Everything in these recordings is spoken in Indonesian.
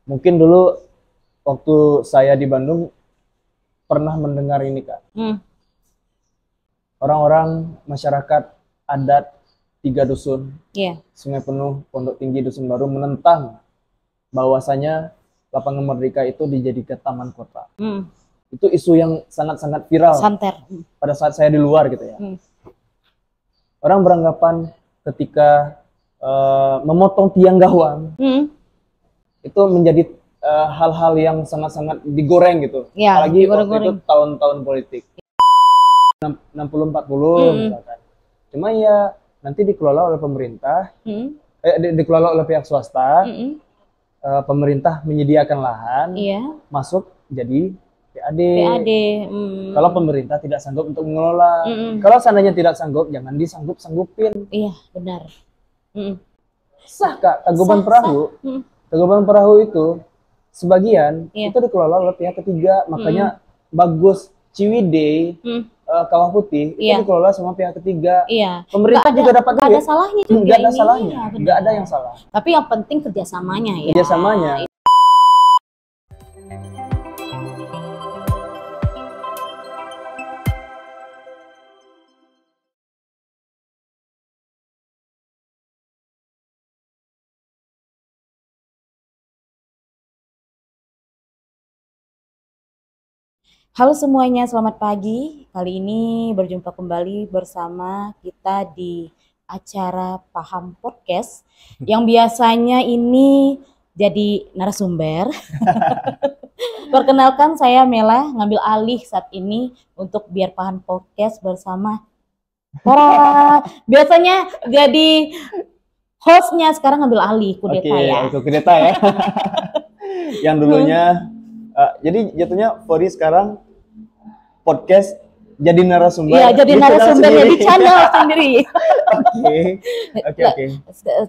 Mungkin dulu waktu saya di Bandung pernah mendengar ini Kak. Orang-orang masyarakat adat 3 dusun, Sungai Penuh, Pondok Tinggi, Dusun Baru menentang bahwasanya Lapangan Merdeka itu dijadikan taman kota. Itu isu yang sangat-sangat viral pada saat saya di luar gitu ya. Orang beranggapan ketika memotong tiang gawang itu menjadi hal-hal yang sangat-sangat digoreng gitu. Ya, apalagi waktu itu tahun-tahun politik 60-40 misalkan. Cuma ya nanti dikelola oleh pemerintah, dikelola oleh pihak swasta, pemerintah menyediakan lahan, masuk jadi PAD. Kalau pemerintah tidak sanggup untuk mengelola, kalau seandainya tidak sanggup, jangan disanggup-sanggupin. Iya, benar. Sah Kak, Tangkuban Perahu. Tangkuban Perahu itu sebagian itu dikelola oleh pihak ketiga, makanya bagus Ciwidey, Kawah Putih itu dikelola sama pihak ketiga. Pemerintah juga dapat duit. Nggak ada salahnya juga. Nggak ada salahnya, nggak ada yang salah. Tapi yang penting kerjasamanya ya. Kerjasamanya. Halo semuanya, selamat pagi. Kali ini berjumpa kembali bersama kita di acara Paham Podcast yang biasanya ini jadi narasumber. Perkenalkan, saya Mela, ngambil alih saat ini untuk biar Paham Podcast bersama biasanya jadi hostnya, sekarang ngambil alih kudeta ya. Oke, kudeta ya. Yang dulunya jadi jatuhnya Fori sekarang podcast jadi narasumber. Iya, jadi narasumbernya di channel sendiri. Oke.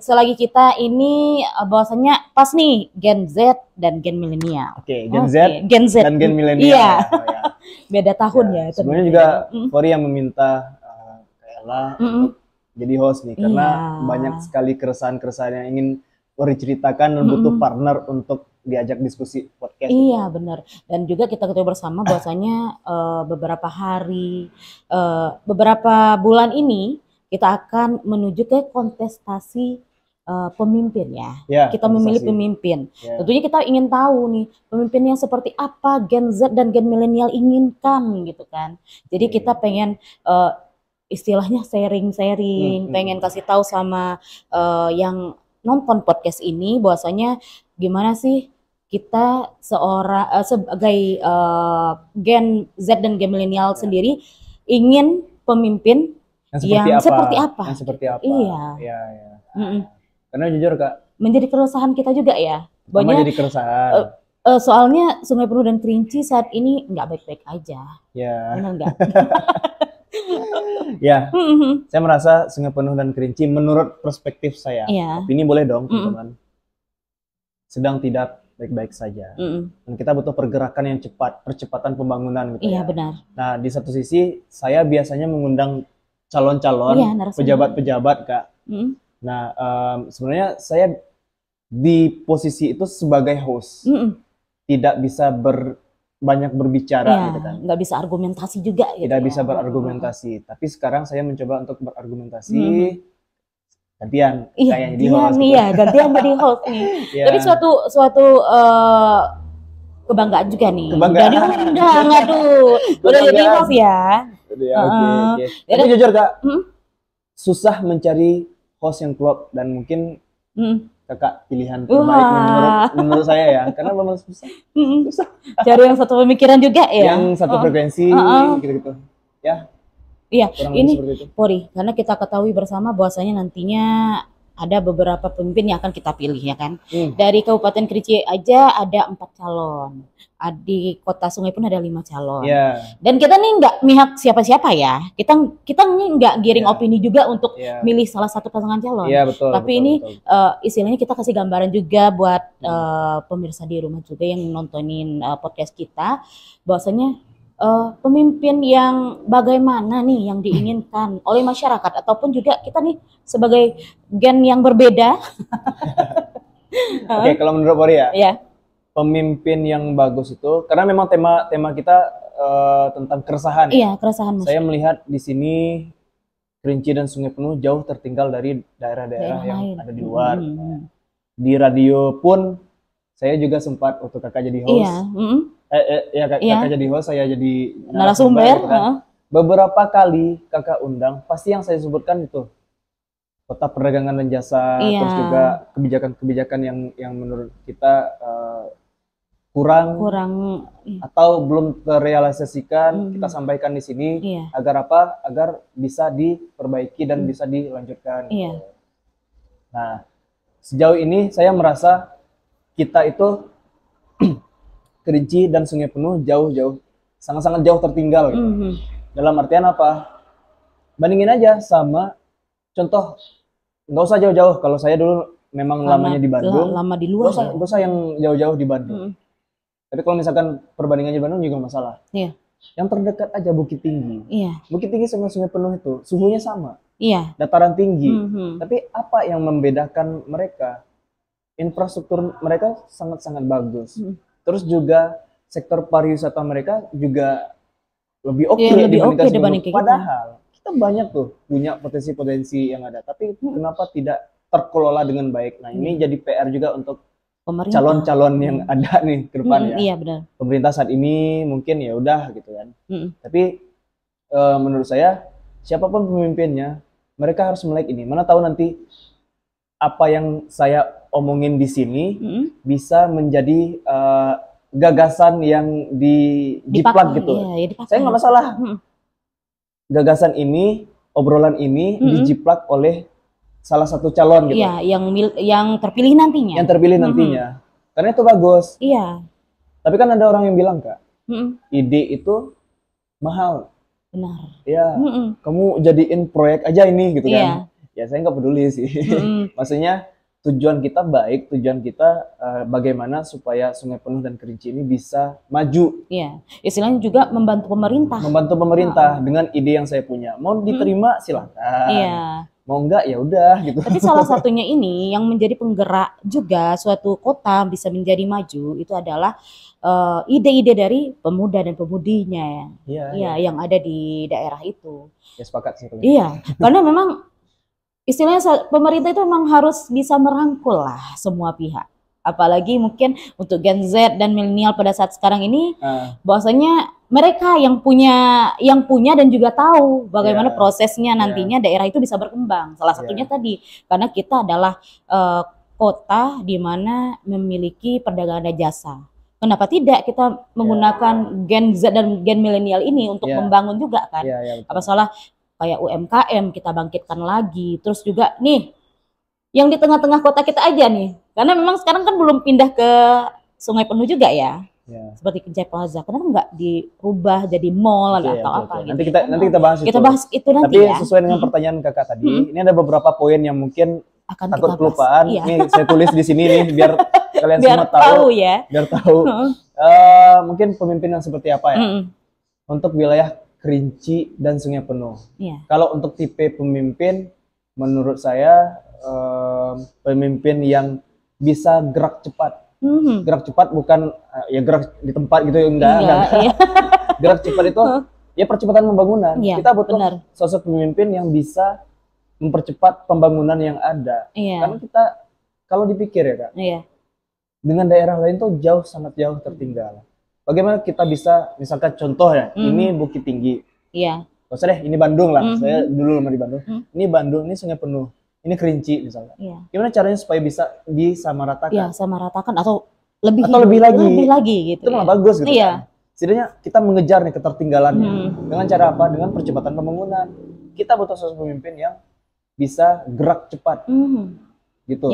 Selagi kita ini bahwasanya pas nih Gen Z dan Gen Milenial. Gen Z dan Gen Milenial. Iya. Beda tahun ya. Sebenarnya juga Fori yang meminta Kayla untuk jadi host nih, karena banyak sekali keresahan-keresahan yang ingin Fori ceritakan dan butuh partner untuk diajak diskusi podcast. Iya benar. Dan juga kita ketahui bersama bahwasanya beberapa bulan ini kita akan menuju ke kontestasi pemimpin ya. Kita memilih pemimpin. Tentunya kita ingin tahu nih pemimpin yang seperti apa Gen Z dan Gen Milenial inginkan gitu kan. Jadi kita pengen istilahnya sharing-sharing, pengen kasih tahu sama yang nonton podcast ini bahwasanya gimana sih kita sebagai Gen Z dan Gen Milenial sendiri ingin pemimpin yang seperti apa? Iya. Karena jujur Kak, menjadi keresahan kita juga ya. Banyak jadi keresahan. Soalnya Sungai Penuh dan Kerinci saat ini nggak baik-baik aja. Benar nggak? Saya merasa Sungai Penuh dan Kerinci menurut perspektif saya, opini boleh dong teman-teman, sedang tidak baik-baik saja. Dan kita butuh pergerakan yang cepat, percepatan pembangunan gitu. Iya, benar. Nah, di satu sisi saya biasanya mengundang calon-calon pejabat-pejabat Kak. Nah, sebenarnya saya di posisi itu sebagai host. Tidak bisa banyak berbicara gitu kan. Nggak bisa argumentasi juga gitu. Tidak bisa berargumentasi. Tapi sekarang saya mencoba untuk berargumentasi. Gantian kayak jadi host. Gantian jadi host nih. Tapi suatu kebanggaan juga nih. Udah diundang, udah jadi host ya. Oke. Tapi jujur Kak, susah mencari host yang klop dan mungkin Kakak pilihan terbaik menurut saya ya, karena memang susah. Cari yang satu pemikiran juga ya. Yang satu frekuensi gitu-gitu. Iya, ini Pori, karena kita ketahui bersama bahwasanya nantinya ada beberapa pemimpin yang akan kita pilih ya kan. Dari Kabupaten Kerinci aja ada 4 calon. Di Kota Sungai pun ada 5 calon. Dan kita nih nggak mihak siapa-siapa ya. Kita nih nggak giring opini juga untuk milih salah satu pasangan calon. Tapi ini istilahnya kita kasih gambaran juga buat pemirsa di rumah juga yang nontonin podcast kita, bahwasanya pemimpin yang bagaimana nih yang diinginkan oleh masyarakat ataupun juga kita nih sebagai gen yang berbeda. Oke, kalau menurut Pori ya, pemimpin yang bagus itu, karena memang tema kita tentang keresahan. Iya, keresahan. Saya melihat di sini Kerinci dan Sungai Penuh jauh tertinggal dari daerah-daerah yang ada di luar. Di radio pun saya juga sempat waktu kakak jadi host. Kakak jadi host, saya jadi narasumber. Gitu kan. Beberapa kali kakak undang, pasti yang saya sebutkan itu kota perdagangan dan jasa, terus juga kebijakan-kebijakan yang menurut kita kurang atau belum terrealisasikan, kita sampaikan di sini agar apa? Agar bisa diperbaiki dan bisa dilanjutkan. Nah, sejauh ini saya merasa kita itu Kerinci dan Sungai Penuh jauh-jauh, sangat-sangat jauh tertinggal. Gitu. Dalam artian apa? Bandingin aja sama contoh, nggak usah jauh-jauh. Kalau saya dulu memang lamanya di Bandung, lama di luar. Nggak usah yang jauh-jauh di Bandung. Tapi kalau misalkan perbandingannya di Bandung juga masalah. Yang terdekat aja Bukit Tinggi. Bukit Tinggi sama Sungai Penuh itu suhunya sama. Dataran tinggi. Tapi apa yang membedakan mereka? Infrastruktur mereka sangat-sangat bagus. Terus juga sektor pariwisata mereka juga lebih oke dibandingkan kita. Padahal kita banyak tuh punya potensi-potensi yang ada, tapi kenapa tidak terkelola dengan baik? Nah, ini jadi PR juga untuk calon-calon yang ada nih ke depan ya. Iya, benar. Pemerintah saat ini mungkin ya udah gitu kan. Tapi menurut saya siapapun pemimpinnya, mereka harus melek ini. Mana tahu nanti apa yang saya omongin di sini bisa menjadi gagasan yang dijiplak gitu. Saya nggak masalah. Gagasan ini, obrolan ini dijiplak oleh salah satu calon gitu. Iya, yang terpilih nantinya. Yang terpilih nantinya. Karena itu bagus. Iya. Tapi kan ada orang yang bilang, Kak, ide itu mahal. Benar. Ya, kamu jadiin proyek aja ini gitu kan. Ya saya nggak peduli sih. Maksudnya tujuan kita baik, tujuan kita bagaimana supaya Sungai Penuh dan Kerinci ini bisa maju. Iya, istilahnya juga membantu pemerintah. Membantu pemerintah dengan ide yang saya punya. Mau diterima silakan. Iya. Mau enggak ya udah gitu. Tapi salah satunya ini yang menjadi penggerak juga suatu kota bisa menjadi maju itu adalah ide-ide dari pemuda dan pemudinya. Iya, yang ada di daerah itu. Ya sepakat sih. Iya, karena memang istilahnya pemerintah itu memang harus bisa merangkul lah semua pihak. Apalagi mungkin untuk Gen Z dan milenial pada saat sekarang ini, bahwasanya mereka yang punya dan juga tahu bagaimana prosesnya nantinya daerah itu bisa berkembang. Salah satunya tadi karena kita adalah kota di mana memiliki perdagangan dan jasa. Kenapa tidak kita menggunakan Gen Z dan Gen milenial ini untuk membangun juga kan? Apa salah? Kayak UMKM kita bangkitkan lagi, terus juga nih yang di tengah-tengah kota kita aja nih, karena memang sekarang kan belum pindah ke Sungai Penuh juga ya, seperti Kenjai Plaza, kenapa nggak dirubah jadi mall atau apa gitu? Nanti kita bahas itu. Kita bahas itu nanti. Tapi sesuai dengan pertanyaan kakak tadi, ini ada beberapa poin yang mungkin takut kelupaan. Ini saya tulis di sini nih biar kalian semua tahu ya. Biar tahu. Mungkin pemimpin yang seperti apa ya? Untuk wilayah Kerinci dan Sungai Penuh. Kalau untuk tipe pemimpin, menurut saya pemimpin yang bisa gerak cepat. Gerak cepat bukan ya gerak di tempat gitu, enggak. Gerak cepat itu ya percepatan pembangunan. Kita butuh sosok pemimpin yang bisa mempercepat pembangunan yang ada. Karena kita kalau dipikir ya Kak, dengan daerah lain tuh sangat jauh tertinggal. Bagaimana kita bisa, misalkan contoh ya, ini Bukit Tinggi. Gak usah deh, ini Bandung lah. Saya dulu lama di Bandung. Ini Bandung, ini Sungai Penuh, ini Kerinci misalnya. Gimana caranya supaya bisa disamaratakan? Samaratakan atau lebih lagi gitu. Itu malah bagus gitu. Setidaknya kita mengejar nih ketertinggalannya. Dengan cara apa? Dengan percepatan pembangunan. Kita butuh sosok pemimpin yang bisa gerak cepat. Gitu.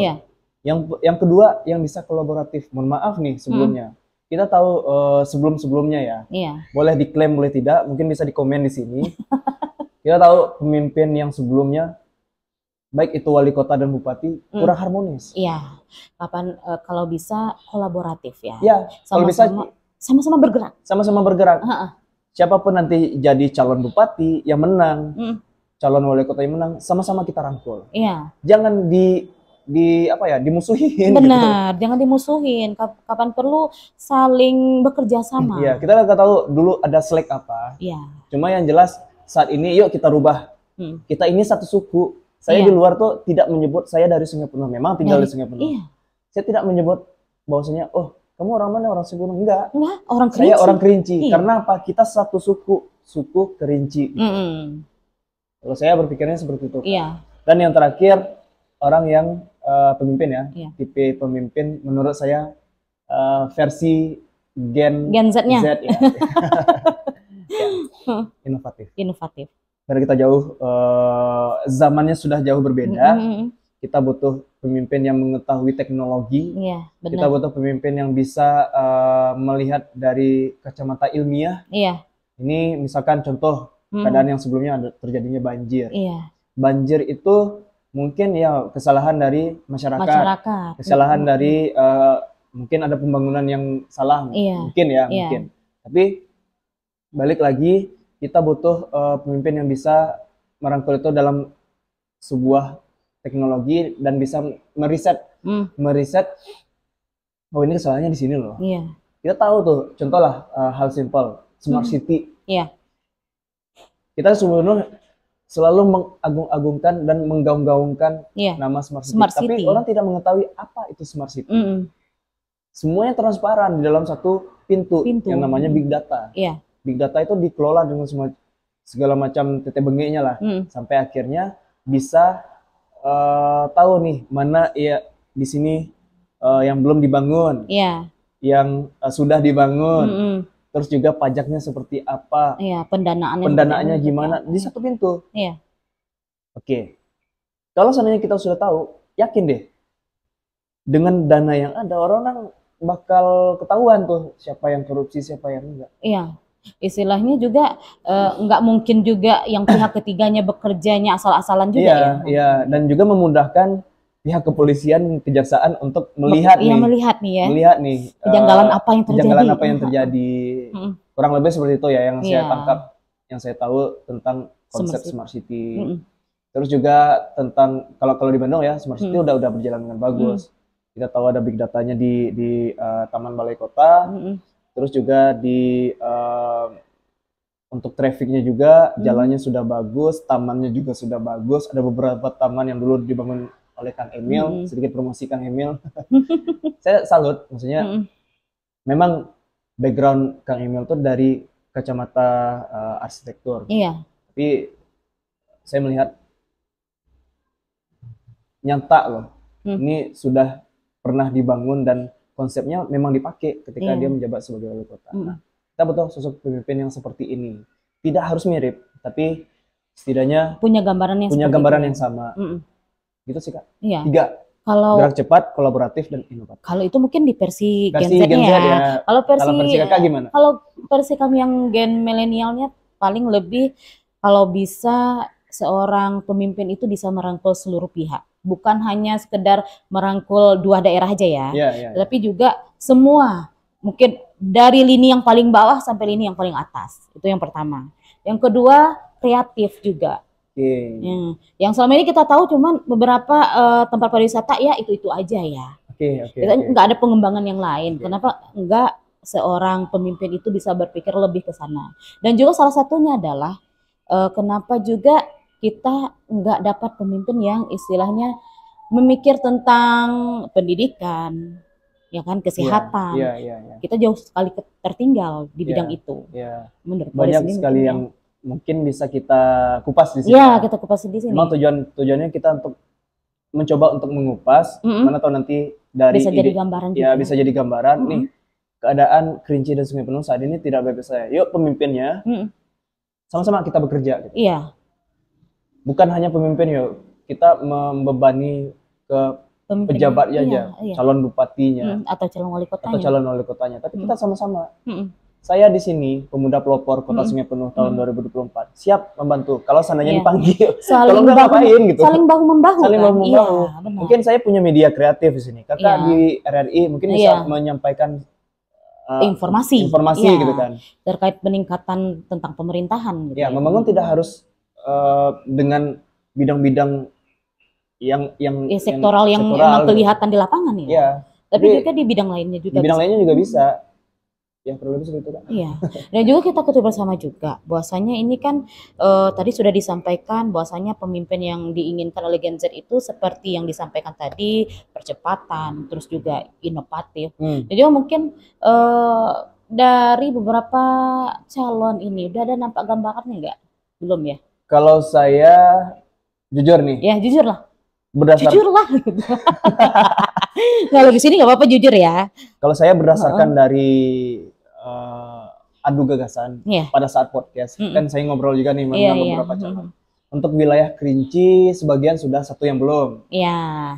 Yang kedua, yang bisa kolaboratif. Mohon maaf nih sebelumnya. Kita tahu sebelum-sebelumnya ya, boleh diklaim boleh tidak, mungkin bisa dikomen di sini. Kita tahu pemimpin yang sebelumnya, baik itu wali kota dan bupati, kurang harmonis. Kapan kalau bisa kolaboratif ya. Kalau bisa sama-sama bergerak. Sama-sama bergerak. Siapapun nanti jadi calon bupati yang menang, calon wali kota yang menang, sama-sama kita rangkul. Jangan dimusuhin. Benar, gitu. Jangan dimusuhin. Kapan perlu saling bekerja sama. Iya, kita nggak tahu dulu ada Slack apa. Iya. Cuma yang jelas saat ini yuk kita rubah. Kita ini satu suku. Saya di luar tuh tidak menyebut saya dari Sungai Penuh. Memang tinggal di Sungai Penuh. Iya. Saya tidak menyebut bahwasanya kamu orang mana, orang Sungai Penuh. Enggak, orang Kerinci. Saya orang Kerinci. Iya. Karena apa? Kita satu suku Kerinci. Kalau saya berpikirnya seperti itu. Iya. Dan yang terakhir, orang yang pemimpin ya. Iya. Tipe pemimpin menurut saya versi Gen Z-nya. Z ya. Inovatif. Karena kita jauh, zamannya sudah jauh berbeda. Kita butuh pemimpin yang mengetahui teknologi. Iya, benar. Kita butuh pemimpin yang bisa melihat dari kacamata ilmiah. Iya. Ini misalkan contoh keadaan yang sebelumnya ada terjadinya banjir. Iya. Banjir itu mungkin ya kesalahan dari masyarakat. Kesalahan dari mungkin ada pembangunan yang salah. Iya. Mungkin ya, mungkin. Tapi balik lagi, kita butuh pemimpin yang bisa merangkul itu dalam sebuah teknologi dan bisa meriset, ini kesalahannya di sini loh. Iya. Kita tahu tuh, contoh lah hal simpel, smart city. Iya. Kita sebenarnya selalu mengagung-agungkan dan menggaung-gaungkan nama smart city. Tapi orang tidak mengetahui apa itu smart city. Semuanya transparan di dalam satu pintu. Yang namanya big data. Iya. Big data itu dikelola dengan segala macam tete bengeknya lah, sampai akhirnya bisa tahu nih mana ya di sini yang belum dibangun, yang sudah dibangun, terus juga pajaknya seperti apa, pendanaannya gimana di satu pintu. Oke, kalau seandainya kita sudah tahu, yakin deh dengan dana yang ada orang bakal ketahuan tuh siapa yang korupsi, siapa yang enggak. Iya. Istilahnya juga nggak mungkin juga yang pihak ketiganya bekerjanya asal-asalan juga ya. Iya, dan juga memudahkan pihak kepolisian, kejaksaan untuk melihat melihat nih kejanggalan apa yang terjadi. Kurang lebih seperti itu ya yang saya tangkap, yang saya tahu tentang konsep smart city. Terus juga tentang kalau di Bandung ya smart city udah berjalan dengan bagus. Kita tahu ada big datanya di Taman Balai Kota. Terus juga untuk trafficnya juga jalannya sudah bagus, tamannya juga sudah bagus. Ada beberapa taman yang dulu dibangun oleh Kang Emil, sedikit promosi Kang Emil. Saya salut, maksudnya memang background Kang Emil tuh dari kacamata arsitektur. Iya. Tapi saya melihat nyata loh, ini sudah pernah dibangun dan konsepnya memang dipakai ketika dia menjabat sebagai wali kota. Nah, kita butuh sosok pemimpin yang seperti ini. Tidak harus mirip, tapi setidaknya punya gambaran yang sama. Gitu sih Kak. Iya. 3. Gerak cepat, kolaboratif, dan inovatif. Kalau itu mungkin di versi Gen Z ya. Kalau versi Kakak gimana? Kalau versi kami yang gen milenialnya paling lebih kalau bisa seorang pemimpin itu bisa merangkul seluruh pihak. Bukan hanya sekedar merangkul 2 daerah aja ya, tapi juga semua, mungkin dari lini yang paling bawah sampai lini yang paling atas. Itu yang pertama. Yang kedua, kreatif juga. Yang selama ini kita tahu cuman beberapa tempat pariwisata ya itu aja ya. Kita nggak ada pengembangan yang lain. Kenapa enggak seorang pemimpin itu bisa berpikir lebih ke sana? Dan juga salah satunya adalah kenapa juga kita nggak dapat pemimpin yang istilahnya memikir tentang pendidikan, ya kan, kesehatan. Kita jauh sekali tertinggal di bidang itu. Banyak sekali yang mungkin bisa kita kupas di sini. Kita kupas di sini. Memang tujuannya kita untuk mencoba untuk mengupas, mana tahu nanti dari bisa jadi gambaran juga. Bisa jadi gambaran nih keadaan Kerinci dan Sungai Penuh saat ini tidak baik saja. Yuk pemimpinnya sama-sama kita bekerja. Gitu. Bukan hanya pemimpin yuk, kita membebani ke pejabatnya aja, calon bupatinya atau calon wali kotanya. Tapi kita sama-sama. Saya di sini pemuda pelopor Kota Sungai Penuh tahun 2024 siap membantu. Kalau seandainya dipanggil, kalau nggak ngapain gitu. Saling bahu membahu. Mungkin saya punya media kreatif di sini. Kakak di RRI mungkin bisa menyampaikan informasi gitu kan terkait peningkatan tentang pemerintahan. Gitu membangun tidak harus dengan bidang-bidang sektoral yang memang kelihatan di lapangan ya. Iya. Tapi juga di bidang lainnya juga. Di bidang lainnya juga bisa. Yang perlu lebih seperti itu kan. Iya. Dan juga kita ketahui bersama juga bahwasanya ini kan tadi sudah disampaikan bahwasanya pemimpin yang diinginkan oleh Gen Z itu seperti yang disampaikan tadi, percepatan, terus juga inovatif. Jadi mungkin dari beberapa calon ini udah ada nampak gambarannya nggak? Belum ya? Kalau saya jujur nih. Ya jujur lah. Jujur lah. Kalau di sini nggak apa-apa jujur ya. Kalau saya berdasarkan dari adu gagasan pada saat podcast, kan saya ngobrol juga nih dengan beberapa calon. Untuk wilayah Kerinci sebagian sudah, satu yang belum.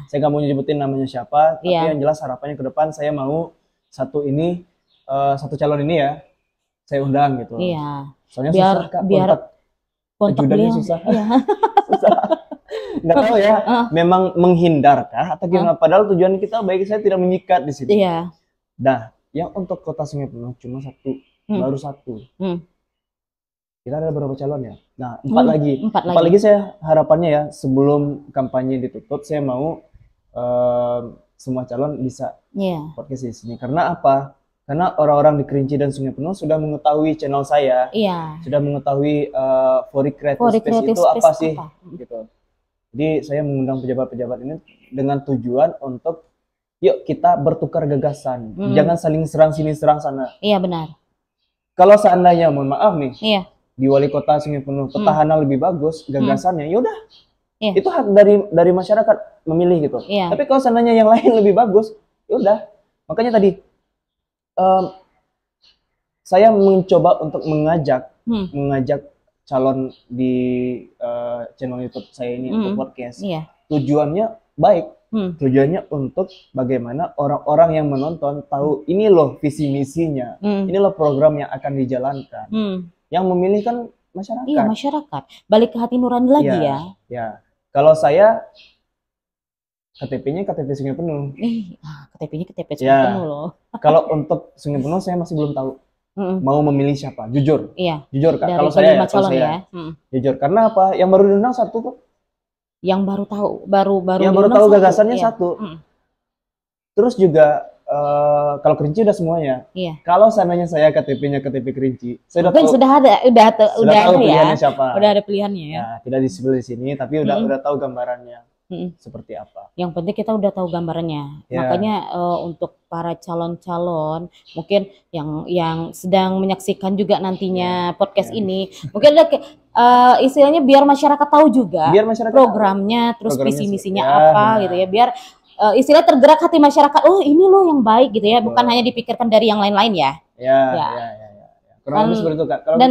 Saya nggak mau nyebutin namanya siapa, tapi yang jelas harapannya ke depan saya mau satu calon ini ya saya undang gitu. Soalnya susah Kak, kontak beliau susah. Susah. Nggak tahu ya, memang menghindar kah atau gimana? Padahal tujuan kita baik, saya tidak menyikat di situ. Nah, yang untuk Kota Sungai Penuh cuma satu, baru satu. Kita ada berapa calon ya? Nah, empat lagi saya harapannya ya, sebelum kampanye ditutup, saya mau semua calon bisa podcast di sini. Karena apa? Karena orang-orang di Kerinci dan Sungai Penuh sudah mengetahui channel saya, sudah mengetahui Fori Creative Space itu apa sih, gitu. Jadi saya mengundang pejabat-pejabat ini dengan tujuan untuk yuk kita bertukar gagasan, jangan saling serang sini serang sana. Iya benar. Kalau seandainya mohon maaf nih, di wali kota Sungai Penuh petahana lebih bagus gagasannya, yaudah itu hak dari masyarakat memilih gitu. Tapi kalau seandainya yang lain lebih bagus, yaudah. Makanya tadi saya mencoba untuk mengajak calon di channel YouTube saya ini untuk podcast. Tujuannya baik. Tujuannya untuk bagaimana orang-orang yang menonton tahu ini loh visi misinya, ini loh program yang akan dijalankan. Yang memilih kan masyarakat. Iya, masyarakat. Balik ke hati nurani lagi ya. Ya. Kalau saya KTP-nya KTP Sungai Penuh. KTP-nya KTP Sungai Penuh loh. Kalau untuk Sungai Penuh saya masih belum tahu. Mau memilih siapa? Jujur. Jujur Kak. Kalau saya jujur. Karena apa? Yang baru diundang satu kok. Yang baru tahu gagasannya satu. Terus juga kalau Kerinci udah semuanya. Kalau seandainya saya KTP-nya KTP Kerinci, saya sudah tahu pilihannya siapa. Udah ada pilihannya ya. Tidak disebut di sini, tapi udah tahu gambarannya. Seperti apa. Yang penting kita udah tahu gambarannya. Makanya untuk para calon-calon mungkin yang sedang menyaksikan juga nantinya podcast ini, mungkin ada istilahnya biar masyarakat tahu juga programnya, terus visi misinya apa gitu ya, biar istilah tergerak hati masyarakat. Oh ini loh yang baik gitu ya, bukan hanya dipikirkan dari yang lain-lain ya. Kurang lebih seperti itu Kak. Dan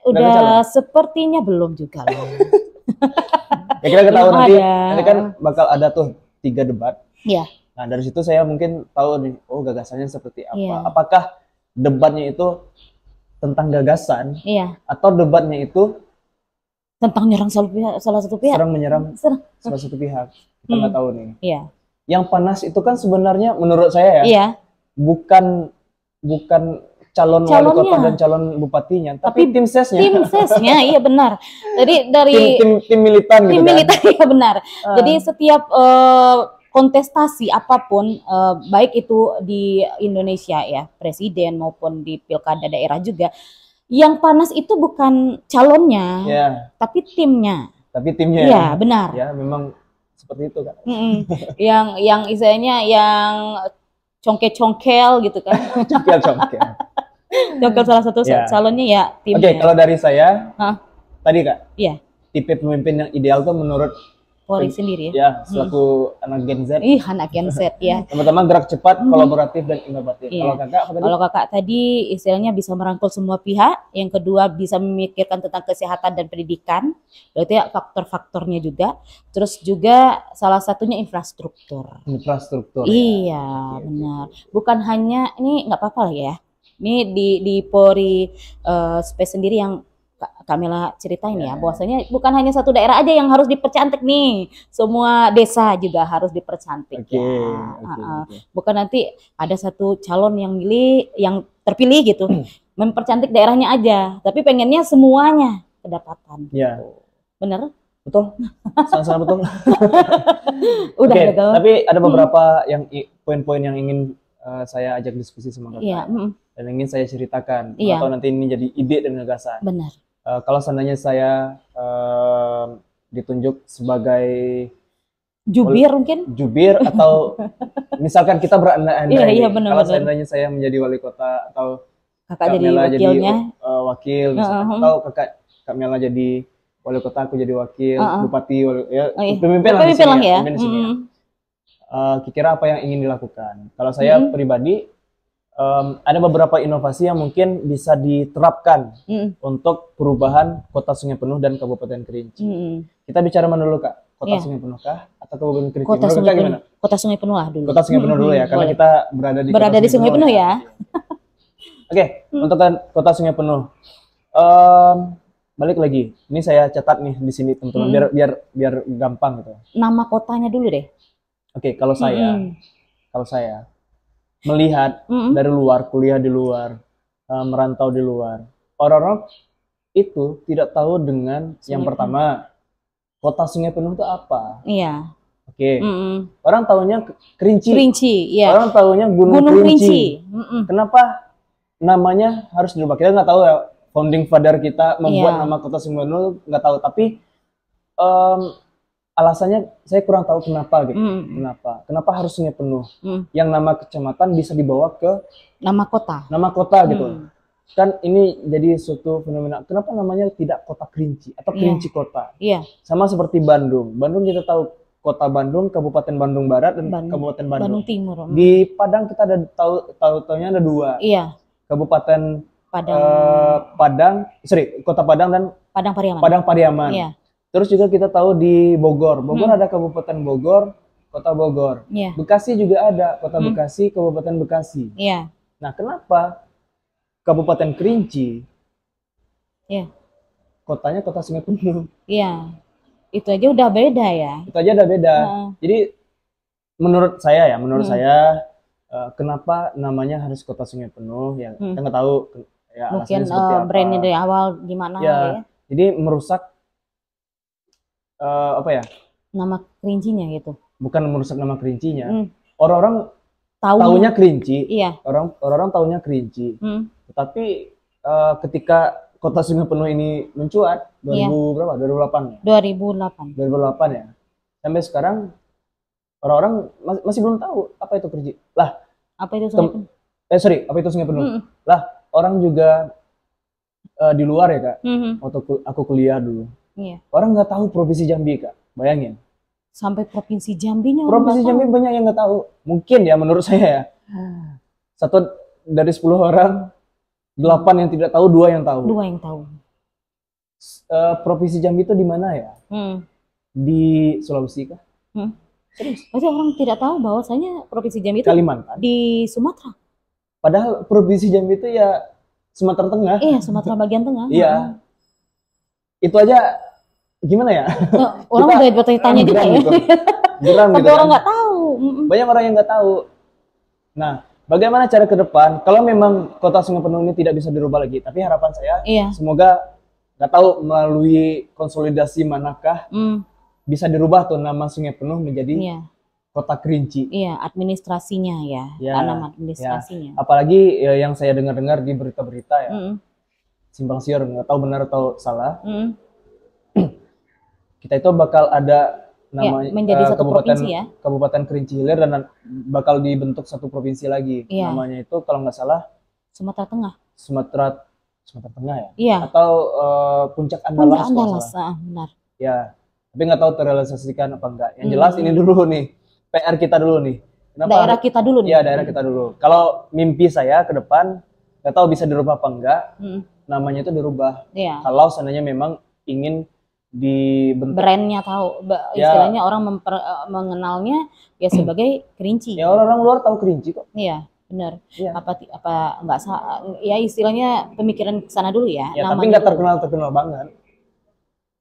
udah sepertinya belum juga loh. Ya kita tahu nanti kan bakal ada tuh 3 debat. Nah dari situ saya mungkin tahu nih, oh gagasannya seperti apa. Apakah debatnya itu tentang gagasan, atau debatnya itu tentang menyerang salah satu pihak. Menyerang salah satu pihak. Kita nggak tahu nih. Yang panas itu kan sebenarnya menurut saya bukan calon wali kota dan calon bupatinya, tapi tim sesnya. Tim sesnya, iya benar. Jadi dari tim militan gitu. Tim militan ya benar. Jadi setiap kontestasi apapun, baik itu di Indonesia ya, presiden maupun di pilkada daerah juga, yang panas itu bukan calonnya, tapi timnya. Iya benar. Ya memang seperti itu Kak. Yang istilahnya yang congkel gitu kan. Congkel. Congkel salah satu calonnya ya timnya. Oke, kalau dari saya tadi Kak, tipe pemimpin yang ideal tuh menurut Fori sendiri ya, selaku anak Gen Z. Anak Gen Z ya. Pertama gerak cepat, kolaboratif dan inovatif. Kalau kakak tadi istilahnya bisa merangkul semua pihak. Yang kedua bisa memikirkan tentang kesehatan dan pendidikan. Berarti ya faktor-faktornya juga. Terus juga salah satunya infrastruktur. Iya, benar. Bukan hanya ini nggak apa-apa lah ya. Ini di Fori Space sendiri yang Kamila ceritain ya, bahwasanya bukan hanya satu daerah aja yang harus dipercantik nih, semua desa juga harus dipercantik. Bukan nanti ada satu calon yang terpilih gitu, mempercantik daerahnya aja, tapi pengennya semuanya kedapatan. Bener? Betul, sangat-sangat betul. Udah okay, gitu. Tapi ada beberapa yang poin-poin yang ingin saya ajak diskusi sama kakak. Iya. Dan ingin saya ceritakan. Iya. Atau nanti ini jadi ide dan gagasan. Benar. Kalau seandainya saya ditunjuk sebagai jubir mungkin? Jubir atau misalkan kita berandai-andai. Iya, benar. Kalau seandainya saya menjadi wali kota atau kakak jadi wakilnya. Jadi wakil misalkan. Atau Kak Mela jadi wali kota, aku jadi wakil, bupati, pemimpin lah ya. Kira-kira apa yang ingin dilakukan? Kalau saya pribadi, ada beberapa inovasi yang mungkin bisa diterapkan untuk perubahan Kota Sungai Penuh dan Kabupaten Kerinci. Kita bicara mana dulu, Kak? Kota Sungai Penuh kah atau Kabupaten Kerinci? Kota Sungai Penuh. Kota Sungai Penuh lah dulu. Kota Sungai Penuh dulu ya, karena kita berada di Sungai Penuh ya. Oke, untuk Kota Sungai Penuh. Balik lagi, ini saya catat nih di sini teman-teman biar gampang gitu. Nama kotanya dulu deh. Oke, kalau saya melihat dari luar, kuliah di luar, merantau di luar, orang-orang itu tidak tahu dengan yang pertama Kota Sungai Penuh itu apa. Iya. Oke. Orang tahunya Kerinci. Iya. Orang tahunya Gunung Kerinci. Kenapa namanya harus dirubah? Kita nggak tahu ya. Founding father kita membuat nama Kota Sungai Penuh, nggak tahu, tapi alasannya saya kurang tahu kenapa gitu. Kenapa harus Sungai Penuh? Yang nama kecamatan bisa dibawa ke nama kota gitu. Kan ini jadi suatu fenomena. Kenapa namanya tidak Kota Kerinci atau Kerinci Kota? Sama seperti Bandung. Bandung kita tahu Kota Bandung, Kabupaten Bandung Barat dan Kabupaten Bandung Timur. Di Padang kita ada tahu-tahunya ada dua. Kabupaten Kota Padang dan Padang Pariaman. Iya. Terus juga kita tahu di Bogor. Bogor ada Kabupaten Bogor, Kota Bogor. Bekasi juga ada Kota Bekasi, Kabupaten Bekasi. Nah, kenapa Kabupaten Kerinci? Kotanya Kota Sungai Penuh. Itu aja udah beda ya. Jadi menurut saya kenapa namanya harus Kota Sungai Penuh? Ya, kita nggak tahu. Ya, mungkin brandnya dari awal gimana ya. Jadi merusak nama Kerincinya gitu. Bukan merusak nama Kerincinya. Orang-orang tahunya Kerinci. Orang-orang tahunya Kerinci. Tetapi ketika Kota Sungai Penuh ini mencuat 2008 ya. Sampai sekarang orang-orang masih belum tahu apa itu Kerinci. Lah, apa itu Sungai Penuh? Apa itu Sungai Penuh? Lah, orang juga di luar ya, Kak. Waktu aku kuliah dulu. Orang nggak tahu Provinsi Jambi, Kak. Bayangin. Sampai Provinsi Jambinya. Provinsi Jambi banyak yang nggak tahu. Mungkin ya menurut saya ya. 1 dari 10 orang, 8 yang tidak tahu, 2 yang tahu. Provinsi Jambi itu di mana ya? Di Sulawesi kah? Berarti orang tidak tahu bahwasanya Provinsi Jambi itu Kalimantan. Di Sumatera. Padahal Provinsi Jambi itu ya Sumatera Tengah. Iya, Sumatera bagian tengah. Iya. Itu aja gimana ya? Orang udah bertanya juga ya. Geram gitu. Tapi orang nggak tahu. Banyak orang yang nggak tahu. Nah, bagaimana cara ke depan? Kalau memang Kota Sungai Penuh ini tidak bisa dirubah lagi, tapi harapan saya semoga nggak tahu melalui konsolidasi manakah bisa dirubah tuh nama Sungai Penuh menjadi Kota Kerinci. Iya, administrasinya ya. Nama administrasinya. Apalagi yang saya dengar-dengar di berita-berita ya. Simpang siur, nggak tahu benar atau salah. Kita itu bakal ada namanya menjadi satu provinsi ya. Kabupaten Kerinci Hilir dan bakal dibentuk satu provinsi lagi. Namanya itu kalau nggak salah Sumatera Tengah. Sumatera Tengah ya. Iya. Atau Puncak Andalas. Benar. Ya, tapi nggak tahu terrealisasikan apa enggak. Yang jelas ini dulu nih, PR kita dulu nih. Daerah kita dulu nih. Iya, daerah kita dulu. Kalau mimpi saya ke depan, nggak tahu bisa dirubah apa enggak. Namanya itu dirubah. Kalau seandainya memang ingin dibentuk brandnya tahu, istilahnya orang mengenalnya ya sebagai Kerinci. Ya orang-orang luar tahu Kerinci kok. Iya, benar. Apa nggak ya istilahnya pemikiran ke sana dulu ya. Tapi nggak terkenal banget.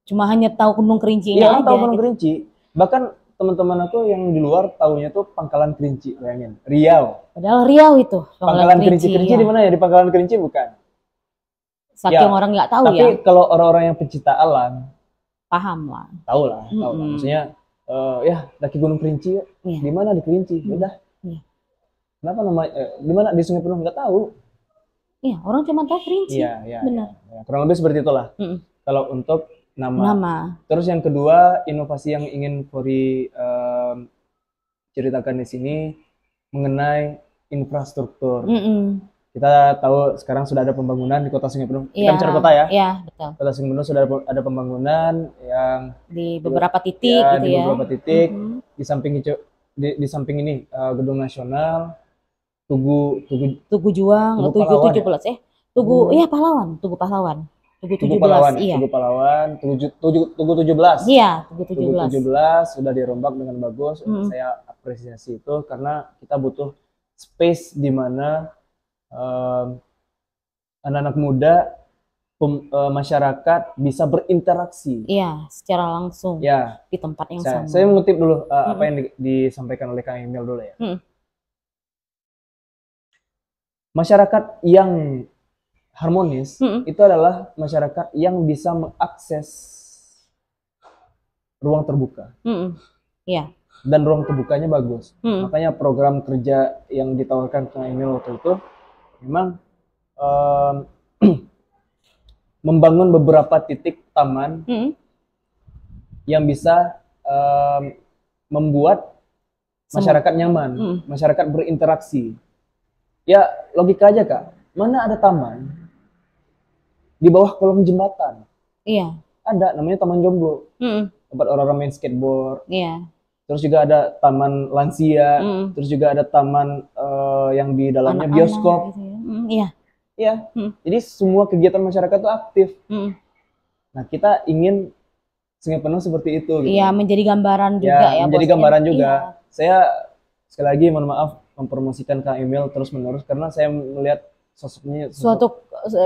Cuma hanya tahu Gunung Kerincinya aja. Iya, tahu Gunung Kerinci. Bahkan teman-teman aku yang di luar taunya tuh Pangkalan Kerinci, bayangin. Riau. Padahal Riau itu. Pangkalan Kerinci. Kerinci di mana ya? Di Pangkalan Kerinci bukan? Saking orang nggak tahu tapi ya. Tapi kalau orang-orang yang pecinta alam, Paham lah. Tahu lah. Maksudnya ya daki Gunung Kerinci, di mana di Kerinci? Udah. Kenapa di mana di Sungai Penuh nggak tahu? Iya, orang cuma tahu Kerinci. Iya, benar. Ya, kurang lebih seperti itulah. Kalau untuk nama. Terus yang kedua, inovasi yang ingin Fori ceritakan di sini mengenai infrastruktur. Kita tahu sekarang sudah ada pembangunan di Kota Sungai Penuh. Kita bicara kota ya. Iya, betul. Kota Sungai Penuh sudah ada pembangunan yang di beberapa titik gitu di beberapa titik. Di samping ini Gedung Nasional, Tugu Juang, Tugu 17 ya. Tugu Pahlawan, Tugu Pahlawan. Tugu 17, iya. Tugu Pahlawan, Tugu 17. Iya, Tugu 17. Tugu 17 sudah dirombak dengan bagus. Saya apresiasi itu karena kita butuh space di mana anak-anak muda, masyarakat bisa berinteraksi. Iya, secara langsung. Ya. Di tempat yang sama. Saya mengutip dulu apa yang disampaikan oleh Kang Emil dulu ya. Masyarakat yang harmonis itu adalah masyarakat yang bisa mengakses ruang terbuka. Iya. Dan ruang terbukanya bagus. Makanya program kerja yang ditawarkan Kang Emil waktu itu memang membangun beberapa titik taman yang bisa membuat masyarakat nyaman, masyarakat berinteraksi. Ya logika aja Kak, mana ada taman di bawah kolong jembatan? Iya. Ada, namanya Taman Jomblo. Tempat orang-orang main skateboard. Iya. Terus juga ada taman lansia, terus juga ada taman yang di dalamnya bioskop. Gitu ya. Iya. Jadi semua kegiatan masyarakat itu aktif. Nah, kita ingin Sungai Penuh seperti itu. Gitu. Iya, menjadi gambaran juga ya. Menjadi gambaran juga. Iya. Saya sekali lagi mohon maaf mempromosikan Kang Emil terus-menerus karena saya melihat sosoknya.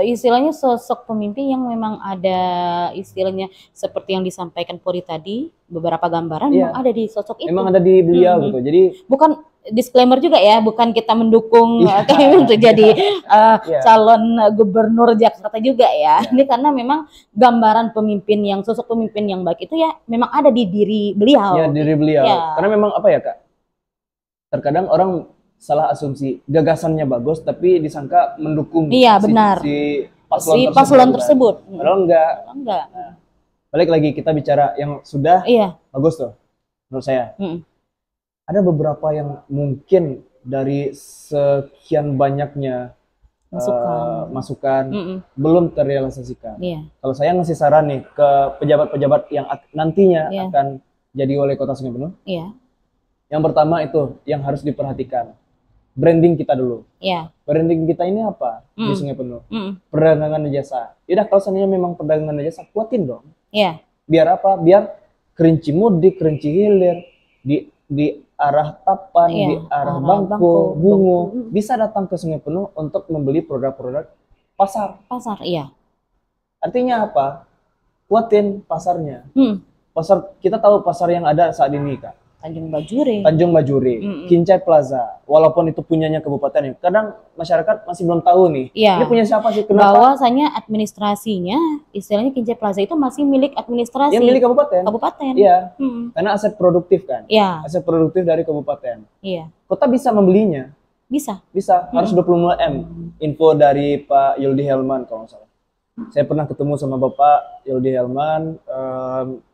Istilahnya sosok pemimpin yang memang ada istilahnya seperti yang disampaikan Pori tadi, beberapa gambaran memang ada di sosok itu. Memang ada di beliau gitu. Jadi bukan disclaimer juga ya, bukan kita mendukung untuk jadi calon gubernur Jakarta juga ya. Ini karena memang gambaran pemimpin yang sosok pemimpin yang baik itu ya memang ada di diri beliau. Ya, diri beliau. Karena memang apa ya Kak? Terkadang orang salah asumsi gagasannya bagus tapi disangka mendukung si paslon tersebut. Padahal enggak. Nah, balik lagi kita bicara yang sudah bagus tuh menurut saya. Ada beberapa yang mungkin dari sekian banyaknya masukan belum terrealisasikan. Kalau saya ngasih saran nih ke pejabat-pejabat yang nantinya akan jadi wali kota Sungai Penuh. Yang pertama itu yang harus diperhatikan. Branding kita dulu. Branding kita ini apa di Sungai Penuh? Perdagangan jasa. Yaudah kalau seandainya memang perdagangan jasa, kuatin dong. Biar apa? Biar Kerinci Mudik, Kerinci Hilir, di arah Tapan, di arah Bangko, Bungo, bisa datang ke Sungai Penuh untuk membeli produk-produk pasar. Artinya apa? Kuatin pasarnya. Pasar, kita tahu pasar yang ada saat ini Kak. Tanjung Bajuri, Kincai Plaza, walaupun itu punyanya kabupaten, kadang masyarakat masih belum tahu nih. Ini punya siapa sih? Kenapa? Bahwasanya administrasinya, istilahnya Kincai Plaza itu masih milik administrasi. Yang milik kabupaten. Iya, karena aset produktif kan. Aset produktif dari kabupaten. Kota bisa membelinya. Bisa. Harus 25 M. Info dari Pak Yuldi Helman kalau nggak salah. Saya pernah ketemu sama Bapak Yuldi Helman,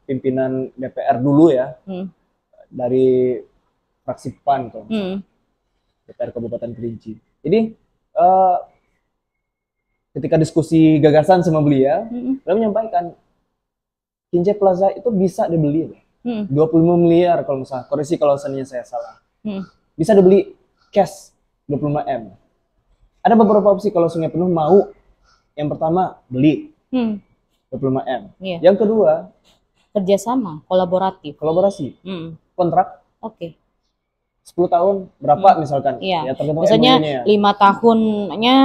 pimpinan DPR dulu ya. Dari fraksi PAN kalau DPR Kabupaten Kerinci. Jadi ketika diskusi gagasan sama beliau, beliau menyampaikan Kincai Plaza itu bisa dibeli 25 miliar kalau misalnya, koreksi kalau seandainya saya salah. Bisa dibeli cash 25 M. Ada beberapa opsi kalau Sungai Penuh mau. Yang pertama beli 25 M. Yang kedua kerjasama, kolaborasi. Kontrak 10 tahun berapa misalkan misalnya 5 tahunnya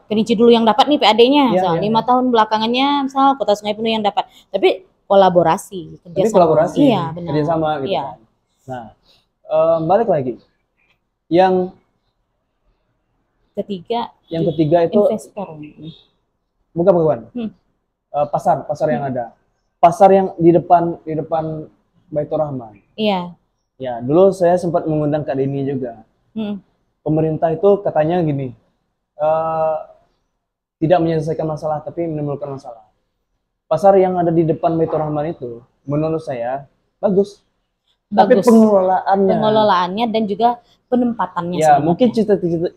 Kerinci dulu yang dapat nih PAD-nya 5 tahun belakangannya misal Kota Sungai Penuh yang dapat, tapi kolaborasi kerjasama gitu kan. Nah balik lagi yang ketiga itu investor bukan pasar yang ada. pasar yang di depan Baitur Rahman. Iya. Ya, dulu saya sempat mengundang Kak Deni juga. Pemerintah itu katanya gini, tidak menyelesaikan masalah, tapi menimbulkan masalah. Pasar yang ada di depan Baitur Rahman itu, menurut saya bagus. Tapi pengelolaannya dan juga penempatannya. Ya, mungkin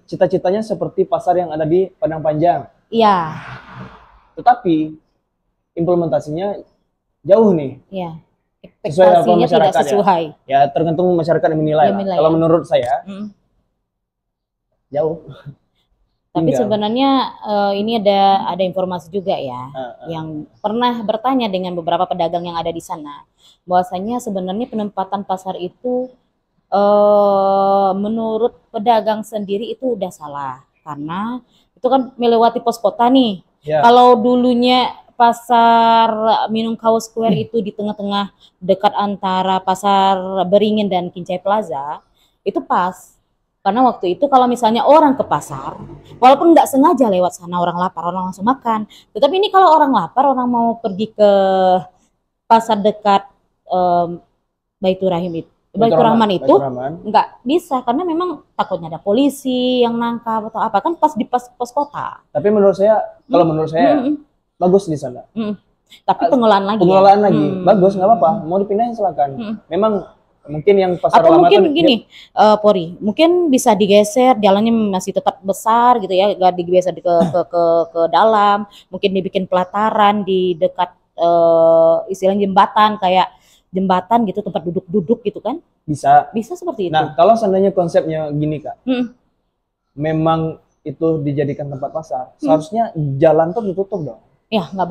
cita-citanya seperti pasar yang ada di Padang Panjang. Iya. Tetapi implementasinya jauh nih. Iya. Sesuai apa masyarakat tidak sesuai. Ya, tergantung masyarakat yang menilai. Kalau menurut saya jauh. Tapi sebenarnya ini ada informasi juga ya, yang pernah bertanya dengan beberapa pedagang yang ada di sana, bahwasanya sebenarnya penempatan pasar itu menurut pedagang sendiri itu udah salah, karena itu kan melewati pos kota nih. Kalau dulunya pasar Minum Kau Square itu di tengah-tengah dekat antara pasar Beringin dan Kincai Plaza, itu pas. Karena waktu itu kalau misalnya orang ke pasar, walaupun nggak sengaja lewat sana, orang lapar, orang langsung makan. Tetapi ini kalau orang lapar, orang mau pergi ke pasar dekat Baitur Rahman itu nggak bisa, karena memang takutnya ada polisi yang nangkap atau apa, kan pas di pos kota. Tapi menurut saya, kalau menurut saya bagus di sana. Tapi pengelolaan lagi. Bagus, nggak apa-apa. Mau dipindahin silakan. Memang mungkin yang pasar atau lama mungkin gini, Pori, mungkin bisa digeser, jalannya masih tetap besar gitu ya, gak digeser ke dalam, mungkin dibikin pelataran di dekat istilahnya jembatan, kayak jembatan gitu, tempat duduk-duduk gitu kan? Bisa seperti itu. Nah, kalau seandainya konsepnya gini Kak, memang itu dijadikan tempat pasar, seharusnya jalan tuh ditutup dong. Ya, nggak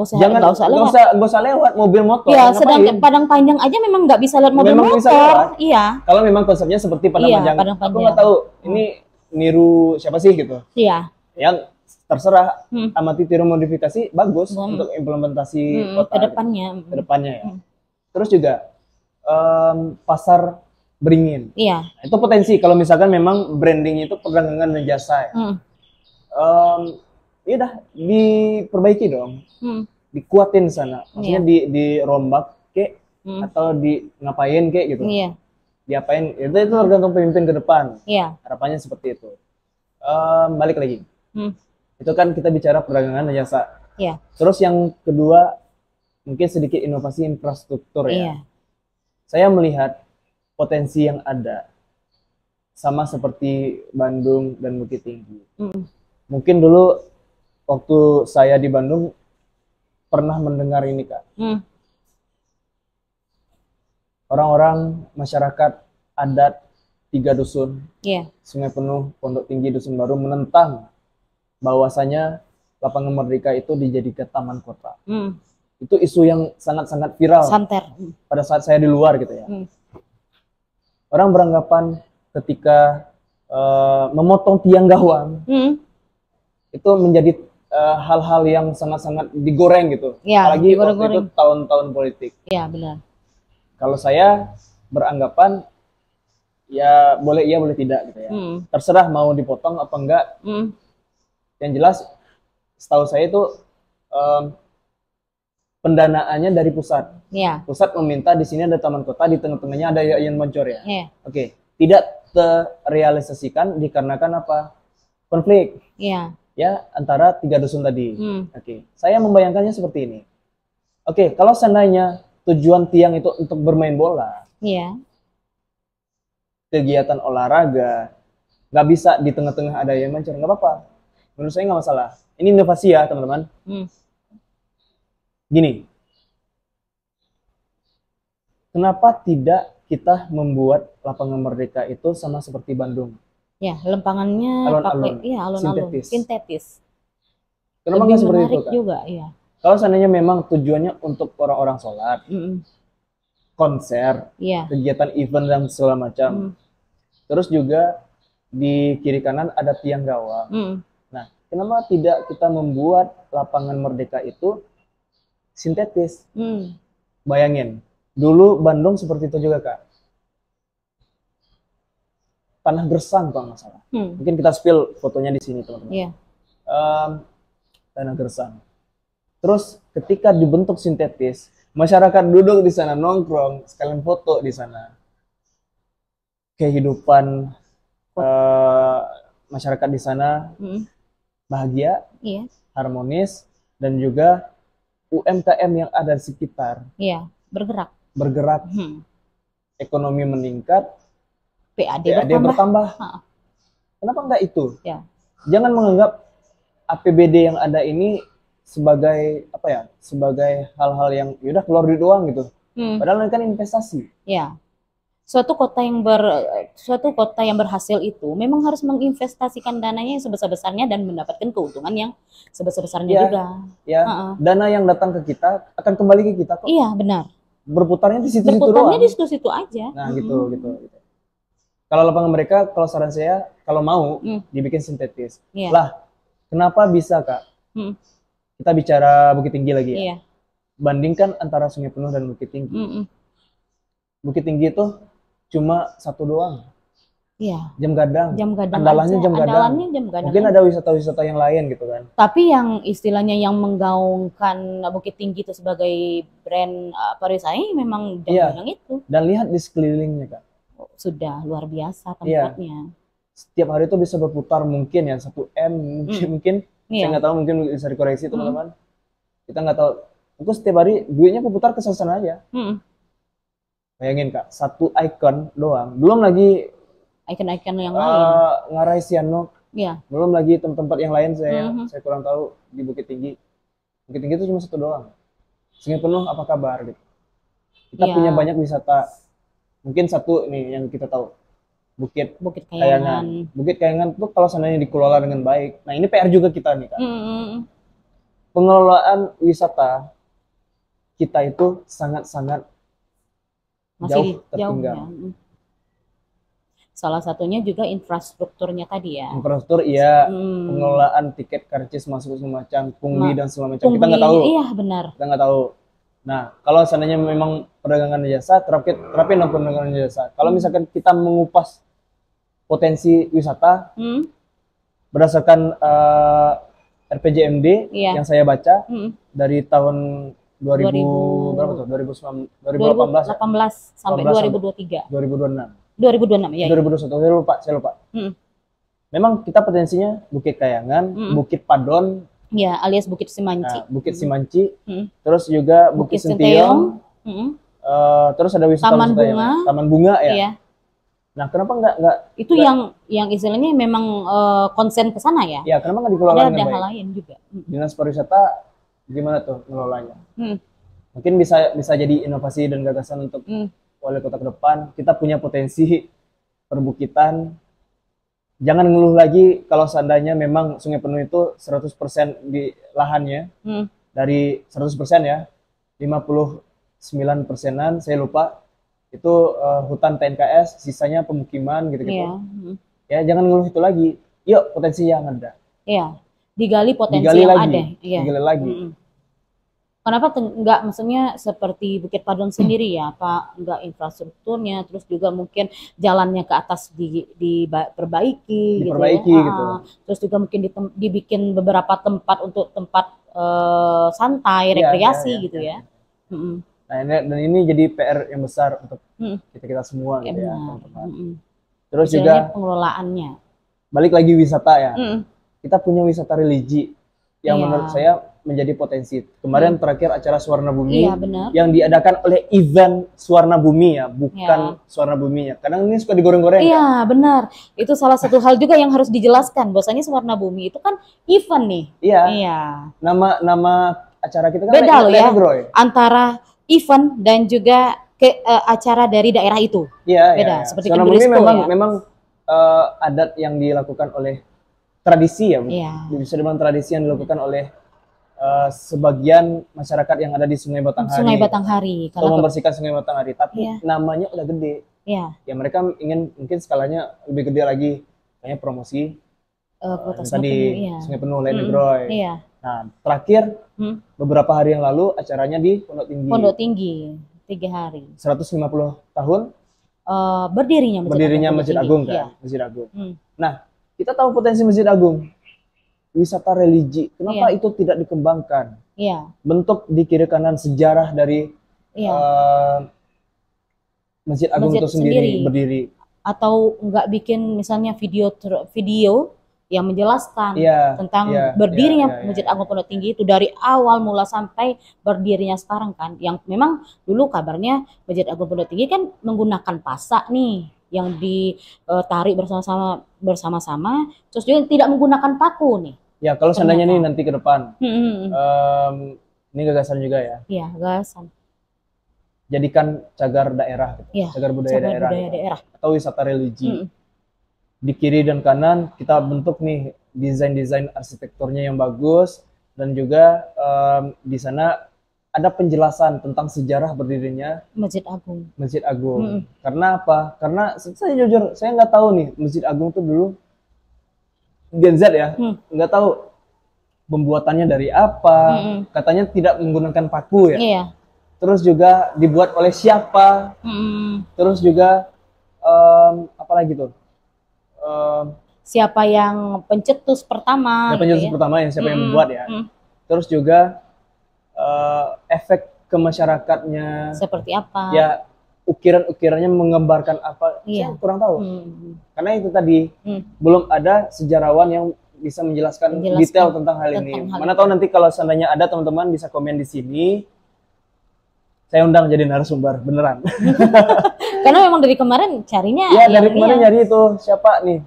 usah lewat mobil motor. Ya, sedang Padang Panjang aja memang nggak bisa lewat mobil motor. Iya. Kalau memang konsepnya seperti Padang Panjang. Aku nggak tahu ini niru siapa sih gitu. Iya. Yang terserah, amati tiru modifikasi bagus untuk implementasi kota kedepannya ya. Terus juga pasar Beringin. Iya. Itu potensi kalau misalkan memang branding itu perdagangan dan jasa ya. Ya udah diperbaiki dong, dikuatin sana, maksudnya dirombak kek, atau di ngapain kek gitu, diapain, itu tergantung pemimpin ke depan, harapannya seperti itu. Balik lagi, itu kan kita bicara perdagangan dan jasa. Terus yang kedua mungkin sedikit inovasi infrastruktur ya. Saya melihat potensi yang ada sama seperti Bandung dan Bukit Tinggi. Mungkin dulu waktu saya di Bandung pernah mendengar ini Kak. Orang-orang masyarakat adat 3 dusun, Sungai Penuh, Pondok Tinggi, Dusun Baru menentang bahwasanya Lapangan Merdeka itu dijadikan taman kota. Itu isu yang sangat-sangat viral. Pada saat saya di luar gitu ya. Orang beranggapan ketika memotong tiang gawang itu menjadi hal-hal yang sangat-sangat digoreng gitu, apalagi waktu itu tahun-tahun politik. Iya benar. Kalau saya beranggapan ya boleh iya boleh tidak gitu ya, terserah mau dipotong apa enggak. Yang jelas setahu saya itu pendanaannya dari pusat. Pusat meminta di sini ada taman kota, di tengah-tengahnya ada Yayan Moncor ya. Oke, tidak terrealisasikan dikarenakan apa? Konflik. Ya antara 3 dusun tadi. Oke, saya membayangkannya seperti ini. Oke, kalau seandainya tujuan tiang itu untuk bermain bola, kegiatan olahraga, nggak bisa di tengah-tengah ada yang mancur, nggak apa-apa. Menurut saya nggak masalah. Ini inovasi ya teman-teman. Gini, kenapa tidak kita membuat Lapangan Merdeka itu sama seperti Bandung? Ya, lempangannya pakai alun-alun sintetis. Kenapa nggak seperti itu, Kak? Juga, Kalau seandainya memang tujuannya untuk orang-orang sholat, konser, kegiatan event dan segala macam. Terus juga di kiri kanan ada tiang gawang. Nah, kenapa tidak kita membuat Lapangan Merdeka itu sintetis? Bayangin, dulu Bandung seperti itu juga Kak. Tanah Gersang kalau nggak salah. Mungkin kita spill fotonya di sini teman-teman. Tanah Gersang. Terus ketika dibentuk sintetis, Masyarakat duduk di sana, nongkrong, sekalian foto di sana. Kehidupan masyarakat di sana bahagia, harmonis, dan juga UMKM yang ada di sekitar bergerak, ekonomi meningkat, PAD bertambah. Kenapa enggak itu? Jangan menganggap APBD yang ada ini sebagai apa ya? Sebagai hal-hal yang yaudah keluar duit doang gitu. Padahal kan investasi. Suatu kota yang berhasil itu memang harus menginvestasikan dananya yang sebesar-besarnya dan mendapatkan keuntungan yang sebesar-besarnya juga. Dana yang datang ke kita akan kembali ke kita kok. Iya, benar. Berputarnya di situ-situ doang. Berputarnya di situ-situ aja. Nah, gitu. Kalau lapangan mereka, kalau saran saya, kalau mau dibikin sintetis. Lah, kenapa bisa, Kak? Kita bicara Bukit Tinggi lagi ya. Bandingkan antara Sungai Penuh dan Bukit Tinggi. Bukit Tinggi itu cuma satu doang. Jam gadang. Andalannya jam gadang. Mungkin ada wisata-wisata yang lain gitu kan. Tapi yang istilahnya yang menggaungkan Bukit Tinggi itu sebagai brand pariwisata memang jam gadang itu. Dan lihat di sekelilingnya, Kak. Sudah luar biasa tempatnya. Setiap hari itu bisa berputar mungkin ya 1 M mungkin saya nggak tahu, mungkin bisa dikoreksi teman-teman. Kita nggak tahu. Itu setiap hari duitnya berputar ke sana aja. Bayangin, Kak, satu ikon doang. Belum lagi ikon-ikon yang lain. Ngarai Sianok. Belum lagi tempat-tempat yang lain saya kurang tahu di Bukit Tinggi. Bukit Tinggi itu cuma satu doang. Sungai Penuh apa kabar gitu. Kita punya banyak wisata. Mungkin satu nih yang kita tahu. Bukit Kayangan. Bukit Kayangan itu kalau seandainya dikelola dengan baik. Nah, ini PR juga kita nih, Kak. Pengelolaan wisata kita itu sangat-sangat jauh tertinggal. Salah satunya juga infrastrukturnya tadi ya. Infrastruktur pengelolaan tiket karcis masuk semacam pungli dan segala macam. Kita nggak tahu. Iya, benar. Kita nggak tahu. Nah, kalau seandainya memang perdagangan jasa, terapin perdagangan jasa. Kalau misalkan kita mengupas potensi wisata berdasarkan RPJMD yang saya baca dari tahun 2018 sampai 2023. 2026. 2026 ya. 2021 saya lupa. Memang kita potensinya Bukit Kayangan, Bukit Padon, alias Bukit Simanci. Bukit Simanci. Terus juga Bukit Sentiong. Terus ada wisata Taman Bunga ya. Nah, kenapa enggak itu yang istilahnya memang konsen ke sana ya? Ya, kenapa enggak dikelola dengan baik? Ada hal lain juga. Dinas pariwisata gimana tuh ngelolanya? Mungkin bisa jadi inovasi dan gagasan untuk wali kota ke depan. Kita punya potensi perbukitan. Jangan ngeluh lagi kalau seandainya memang Sungai Penuh itu 100% di lahannya. Dari 100% ya, 59%-an saya lupa itu hutan TNKS, sisanya pemukiman gitu-gitu. Ya, jangan ngeluh itu lagi. Yuk, potensi yang ada. Digali potensi yang ada. Digali lagi. Kenapa enggak, maksudnya seperti Bukit Padon sendiri ya, Pak, enggak infrastrukturnya, terus juga mungkin jalannya ke atas diperbaiki gitu ya. Terus juga mungkin dibikin beberapa tempat untuk tempat santai, rekreasi gitu ya. Nah, dan ini jadi PR yang besar untuk kita semua gitu ya. Terus juga pengelolaannya. Balik lagi wisata ya. Kita punya wisata religi yang menurut saya menjadi potensi. Kemarin terakhir acara Suwarna Bumi yang diadakan oleh event Suwarna Bumi ya, bukan Suwarna Bumi ya. Kadang ini suka digoreng-goreng. Iya, benar. Itu salah satu hal juga yang harus dijelaskan. Bahwasanya Suwarna Bumi itu kan event nih. Iya. Nama acara kita kan beda loh ya. Antara event dan juga acara dari daerah itu. Beda. Seperti Suwarna Bumi memang adat yang dilakukan oleh tradisi ya. Bisa dibilang tradisi yang dilakukan oleh sebagian masyarakat yang ada di Sungai Batanghari. Sungai Batanghari. Untuk membersihkan Sungai Batanghari, tapi namanya udah gede. Ya mereka ingin mungkin skalanya lebih gede lagi, kayak promosi tadi Sungai Penuh, Lenegroy. Nah, terakhir beberapa hari yang lalu acaranya di Pondok Tinggi. Pondok Tinggi 3 hari. 150 tahun berdirinya Masjid Agung kan, Masjid Agung. Nah, kita tahu potensi Masjid Agung. Wisata religi, kenapa itu tidak dikembangkan? Bentuk di kiri kanan sejarah dari Masjid Agung itu sendiri berdiri, atau nggak bikin misalnya video yang menjelaskan tentang berdirinya Masjid Agung Pondok Tinggi itu dari awal mula sampai berdirinya sekarang kan, yang memang dulu kabarnya Masjid Agung Pondok Tinggi kan menggunakan pasak nih yang ditarik bersama-sama, terus juga tidak menggunakan paku nih. Ya kalau seandainya nih nanti ke depan, ini gagasan juga ya. Iya, gagasan. Jadikan cagar daerah, cagar budaya daerah, atau wisata religi. Di kiri dan kanan kita bentuk nih desain arsitekturnya yang bagus, dan juga di sana ada penjelasan tentang sejarah berdirinya Masjid Agung. Masjid Agung. Karena apa? Karena saya jujur saya nggak tahu nih Masjid Agung itu dulu Gen Z ya, nggak tahu pembuatannya dari apa. Katanya tidak menggunakan paku ya. Iya. Terus juga dibuat oleh siapa, terus juga apa lagi tuh, siapa yang pencetus pertama, siapa yang membuat ya. Terus juga efek ke masyarakatnya seperti apa ya, ukiran-ukirannya menggambarkan apa, saya kurang tahu. Karena itu tadi belum ada sejarawan yang bisa menjelaskan detail tentang hal ini. Mana tahu nanti kalau seandainya ada teman-teman bisa komen di sini, saya undang jadi narasumber beneran. Karena memang dari kemarin carinya. Ya dari kemarin nyari itu siapa nih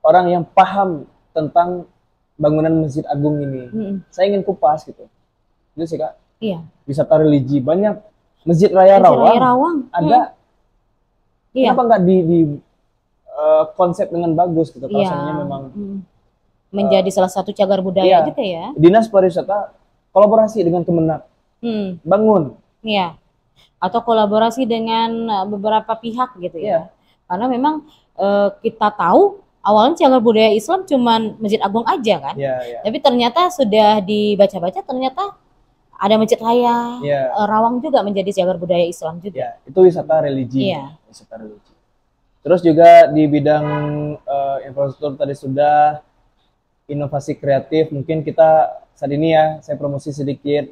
orang yang paham tentang bangunan Masjid Agung ini. Saya ingin kupas gitu. Itu sih Kak. Iya. Wisata religi banyak. Masjid Raya Rawang ada. Kenapa nggak di konsep dengan bagus gitu? Kalau seandainya memang menjadi salah satu cagar budaya juga ya. Dinas Pariwisata kolaborasi dengan Kemenak. Bangun. Iya, atau kolaborasi dengan beberapa pihak gitu ya. Karena memang kita tahu awalnya cagar budaya Islam cuman Masjid Agung aja kan. Tapi ternyata sudah dibaca-baca ternyata ada Masjid Raya Rawang juga menjadi cagar budaya Islam juga. Itu wisata religi. Wisata religi. Terus juga di bidang infrastruktur tadi sudah, inovasi kreatif, mungkin kita saat ini ya saya promosi sedikit.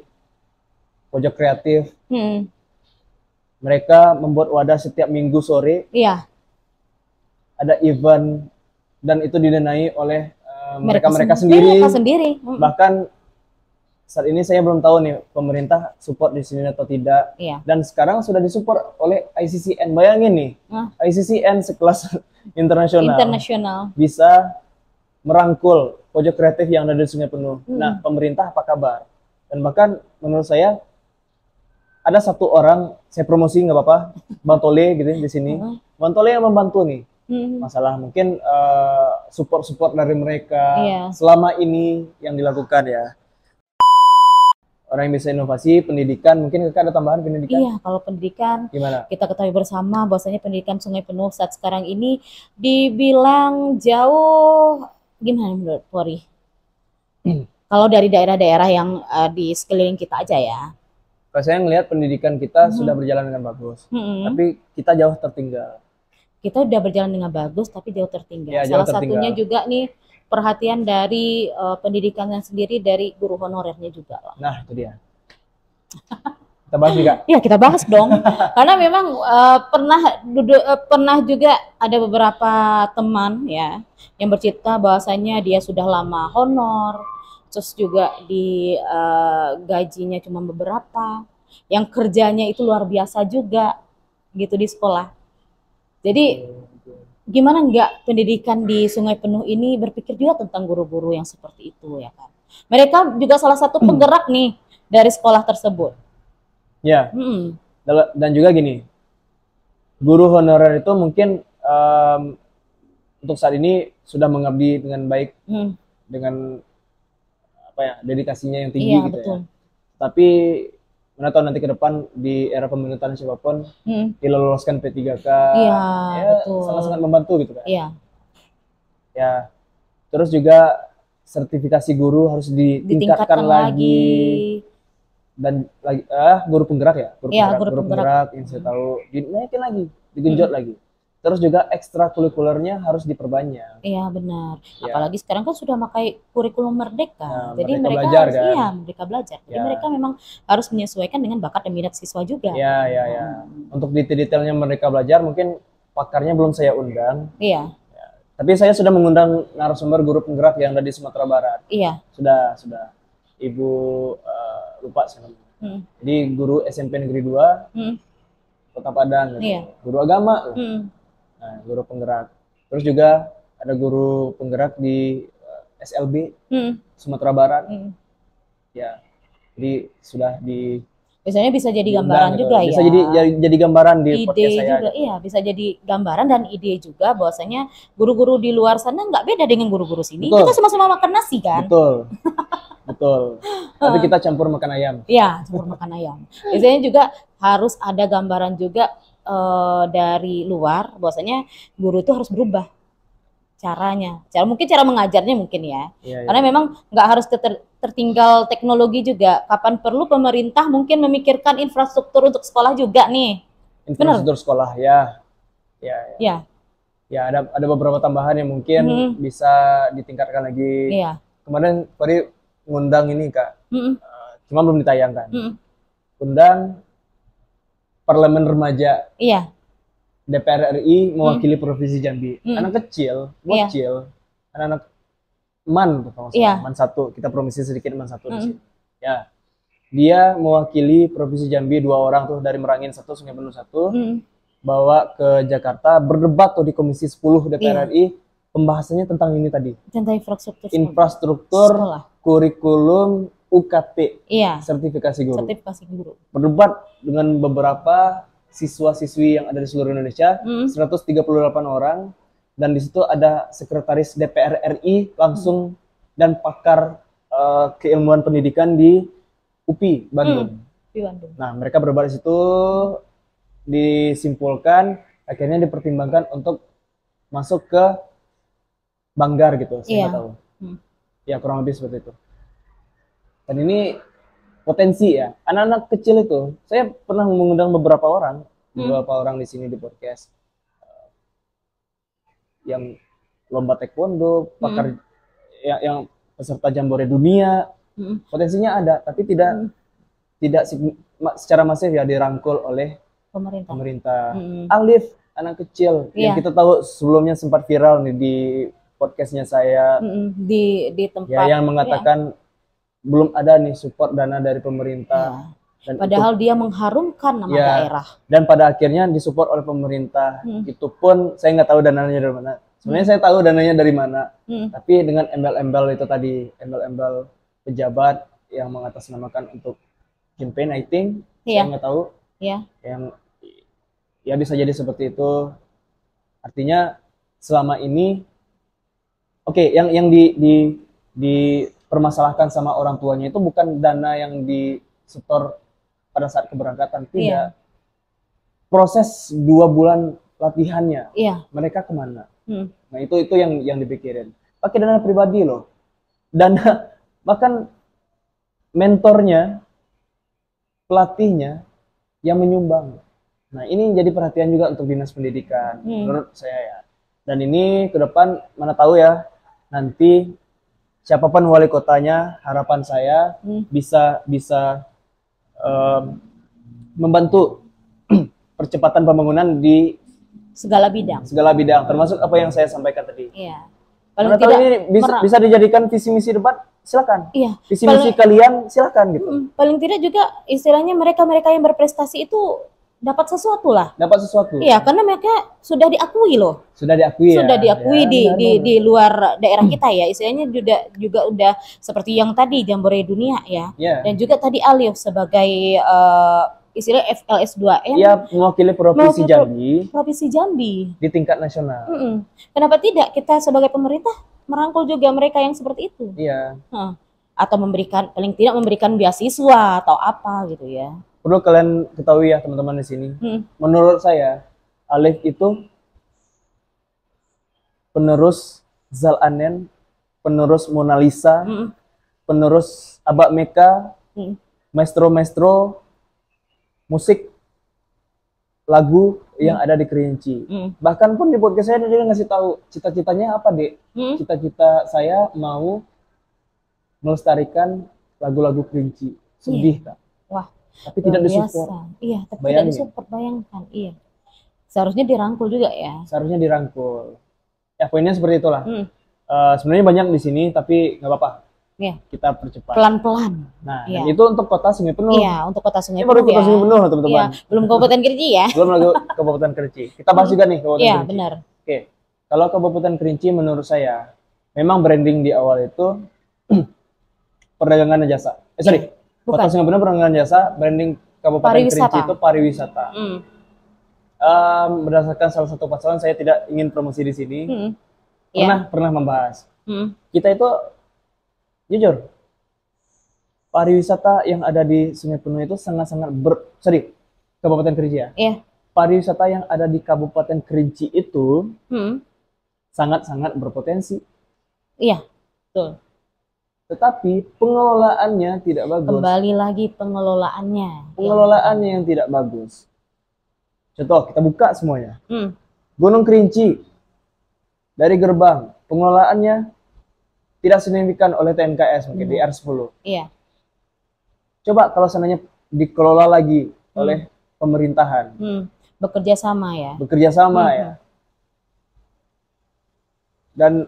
Pojok kreatif, mereka membuat wadah setiap minggu sore. Ada event dan itu didanai oleh mereka sendiri. Bahkan saat ini saya belum tahu nih pemerintah support di sini atau tidak. Dan sekarang sudah disupport oleh ICCN. Bayangin nih, ICCN sekelas internasional bisa merangkul pojok kreatif yang ada di Sungai Penuh. Nah, pemerintah apa kabar? Dan bahkan menurut saya ada satu orang, saya promosi nggak apa-apa, Bang Tole gitu di sini. Bang Tole yang membantu nih masalah mungkin support dari mereka selama ini yang dilakukan ya. Orang yang bisa inovasi, pendidikan, mungkin Kakak ada tambahan pendidikan? Iya, kalau pendidikan gimana? Kita ketahui bersama bahwasanya pendidikan Sungai Penuh saat sekarang ini dibilang jauh, gimana menurut Pori? Kalau dari daerah-daerah yang di sekeliling kita aja ya. Kalau saya melihat pendidikan kita sudah berjalan dengan bagus, tapi kita jauh tertinggal. Kita udah berjalan dengan bagus, tapi jauh tertinggal. Salah satunya juga nih perhatian dari pendidikannya sendiri dari guru honorernya juga. Nah itu dia. Kita bahas juga. Iya kita bahas dong. Karena memang pernah juga ada beberapa teman ya yang bercerita bahwasanya dia sudah lama honor. Terus juga di gajinya cuma beberapa, yang kerjanya itu luar biasa juga gitu di sekolah. Jadi gimana enggak pendidikan di Sungai Penuh ini berpikir juga tentang guru-guru yang seperti itu ya kan. Mereka juga salah satu penggerak nih dari sekolah tersebut. Ya. Dan juga gini, guru honorer itu mungkin untuk saat ini sudah mengabdi dengan baik, dengan dedikasinya yang tinggi gitu betul. Ya. Tapi mana tahu nanti ke depan di era pemerintahan siapapun diloloskan P3K, sangat-sangat membantu gitu kan. Ya. Terus juga sertifikasi guru harus ditingkatkan lagi. Dan guru penggerak ya, guru penggerak yang saya tahu dinaikin lagi, digenjot lagi. Terus juga ekstrakurikulernya harus diperbanyak. Iya benar. Ya. Apalagi sekarang kan sudah pakai kurikulum merdeka. Nah, jadi mereka mereka belajar, harus, kan? Iya, mereka belajar. Jadi mereka memang harus menyesuaikan dengan bakat dan minat siswa juga. Iya. Untuk detail-detailnya mereka belajar mungkin pakarnya belum saya undang. Iya. Ya. Tapi saya sudah mengundang narasumber guru penggerak yang ada di Sumatera Barat. Iya. Sudah. Ibu lupa saya namanya. Jadi guru SMP Negeri 2 Kota Padang gitu. Iya. Guru agama. Nah, guru penggerak. Terus juga ada guru penggerak di SLB Sumatera Barat. Ya. Jadi sudah di biasanya bisa jadi gambaran gitu. Juga bisa ya. Bisa jadi gambaran di ide podcast saya. Juga, iya, bisa jadi gambaran dan ide juga bahwasanya guru-guru di luar sana nggak beda dengan guru-guru sini. Betul. Kita sama-sama makan nasi kan? Betul. Tapi kita campur makan ayam. Iya, campur makan ayam. Biasanya juga harus ada gambaran juga dari luar bahwasanya guru itu harus berubah caranya. Mungkin cara mengajarnya mungkin ya. Karena memang nggak harus tertinggal teknologi juga. Kapan perlu pemerintah mungkin memikirkan infrastruktur untuk sekolah juga nih. Infrastruktur sekolah ya. Ya, ada beberapa tambahan yang mungkin bisa ditingkatkan lagi. Iya. Kemarin Fari ngundang ini Kak. Cuma belum ditayangkan. Undang Parlemen Remaja. Iya. DPR RI mewakili Provinsi Jambi. Anak kecil, bocil, anak-anak MAN, MAN 1. Kita promosi sedikit MAN 1 di sini. Ya. Dia mewakili Provinsi Jambi 2 orang tuh dari Merangin 1, Sungai Penuh 1. Bawa ke Jakarta berdebat tuh di Komisi 10 DPR RI. Pembahasannya tentang ini tadi. Tentang infrastruktur kurikulum UKT. Iya. Sertifikasi guru. Berdebat dengan beberapa siswa-siswi yang ada di seluruh Indonesia, 138 orang, dan di situ ada sekretaris DPR RI langsung dan pakar keilmuan pendidikan di UPI Bandung. Nah, mereka berdebat di situ, disimpulkan, akhirnya dipertimbangkan untuk masuk ke Banggar gitu, saya nggak tahu. Ya kurang lebih seperti itu. Dan ini potensi ya, anak-anak kecil itu, saya pernah mengundang beberapa orang di sini di podcast yang lomba taekwondo, pakar yang peserta jambore dunia, potensinya ada, tapi tidak secara masif ya dirangkul oleh pemerintah. Alif, anak kecil yang kita tahu sebelumnya sempat viral nih di podcastnya saya di tempat ya, yang mengatakan belum ada nih support dana dari pemerintah. Dan padahal dia mengharumkan nama daerah. Dan pada akhirnya disupport oleh pemerintah. Itu pun saya nggak tahu dananya dari mana. Sebenarnya saya tahu dananya dari mana. Tapi dengan embel-embel itu tadi, embel-embel pejabat yang mengatasnamakan untuk campaign, I think, saya nggak tahu. Yang ya bisa jadi seperti itu. Artinya selama ini yang dipermasalahkan sama orang tuanya itu bukan dana yang disetor pada saat keberangkatan, tidak. Proses 2 bulan latihannya, mereka kemana? Nah itu yang dipikirin. Pakai dana pribadi loh, dana bahkan mentornya, pelatihnya yang menyumbang. Nah ini jadi perhatian juga untuk dinas pendidikan, menurut saya ya. Dan ini ke depan mana tahu ya, nanti siapapun wali kotanya, harapan saya bisa membantu percepatan pembangunan di segala bidang, termasuk apa yang saya sampaikan tadi. Iya. Paling tidak ini bisa dijadikan visi misi debat, silakan. Iya. Visi misi kalian silakan gitu. Paling tidak juga istilahnya mereka yang berprestasi itu dapat sesuatu lah. Iya, karena mereka sudah diakui loh. Sudah diakui di luar daerah kita ya. Istilahnya juga udah seperti yang tadi Jambore Dunia ya. Dan juga tadi Alif sebagai istilah FLS 2N. Iya, mewakili Provinsi Jambi di tingkat nasional. Kenapa tidak kita sebagai pemerintah merangkul juga mereka yang seperti itu? Iya. Atau paling tidak memberikan beasiswa atau apa gitu ya. Perlu kalian ketahui ya teman-teman di sini. Menurut saya, Alif itu penerus Zal Anen, penerus Mona Lisa, penerus Abak Meka, maestro musik lagu yang ada di Kerinci. Bahkan pun di podcast saya dia ngasih tahu cita-citanya apa, Dek. Cita-cita saya mau melestarikan lagu-lagu Kerinci. Sedih, Kak. Wah, tapi tidak disupport. Iya, tapi tidak disupport, bayangkan. Iya. Seharusnya dirangkul juga ya. Seharusnya dirangkul. Ya, poinnya seperti itulah. Sebenarnya banyak di sini, tapi nggak apa-apa. Iya. Kita percepat. Pelan-pelan. Nah, itu untuk kota Sungai Penuh. Iya, untuk kota Sungai Penuh. Baru kota Sungai Penuh, teman-teman. Iya, belum Kabupaten Kerinci ya. Belum lagi Kabupaten Kerinci. Kita bahas juga nih Kabupaten Kerinci. Iya, benar. Oke. Kalau Kabupaten Kerinci menurut saya, memang branding di awal itu perdagangan dan jasa. Kota Sungai Penuh perdagangan jasa, branding Kabupaten Kerinci itu pariwisata. Berdasarkan salah satu pasaran, saya tidak ingin promosi di sini. Pernah membahas. Kita itu jujur, pariwisata yang ada di Sungai Penuh itu sangat-sangat Kabupaten Kerinci ya. Pariwisata yang ada di Kabupaten Kerinci itu sangat-sangat berpotensi. Iya, betul. Tetapi pengelolaannya tidak bagus. Kembali lagi pengelolaannya. Pengelolaannya yang tidak bagus. Contoh, kita buka semuanya. Gunung Kerinci, dari gerbang, pengelolaannya tidak signifikan oleh TNKS, mungkin di R10. Iya. Coba kalau seandainya dikelola lagi oleh pemerintahan. Bekerja sama ya. Bekerja sama ya. Dan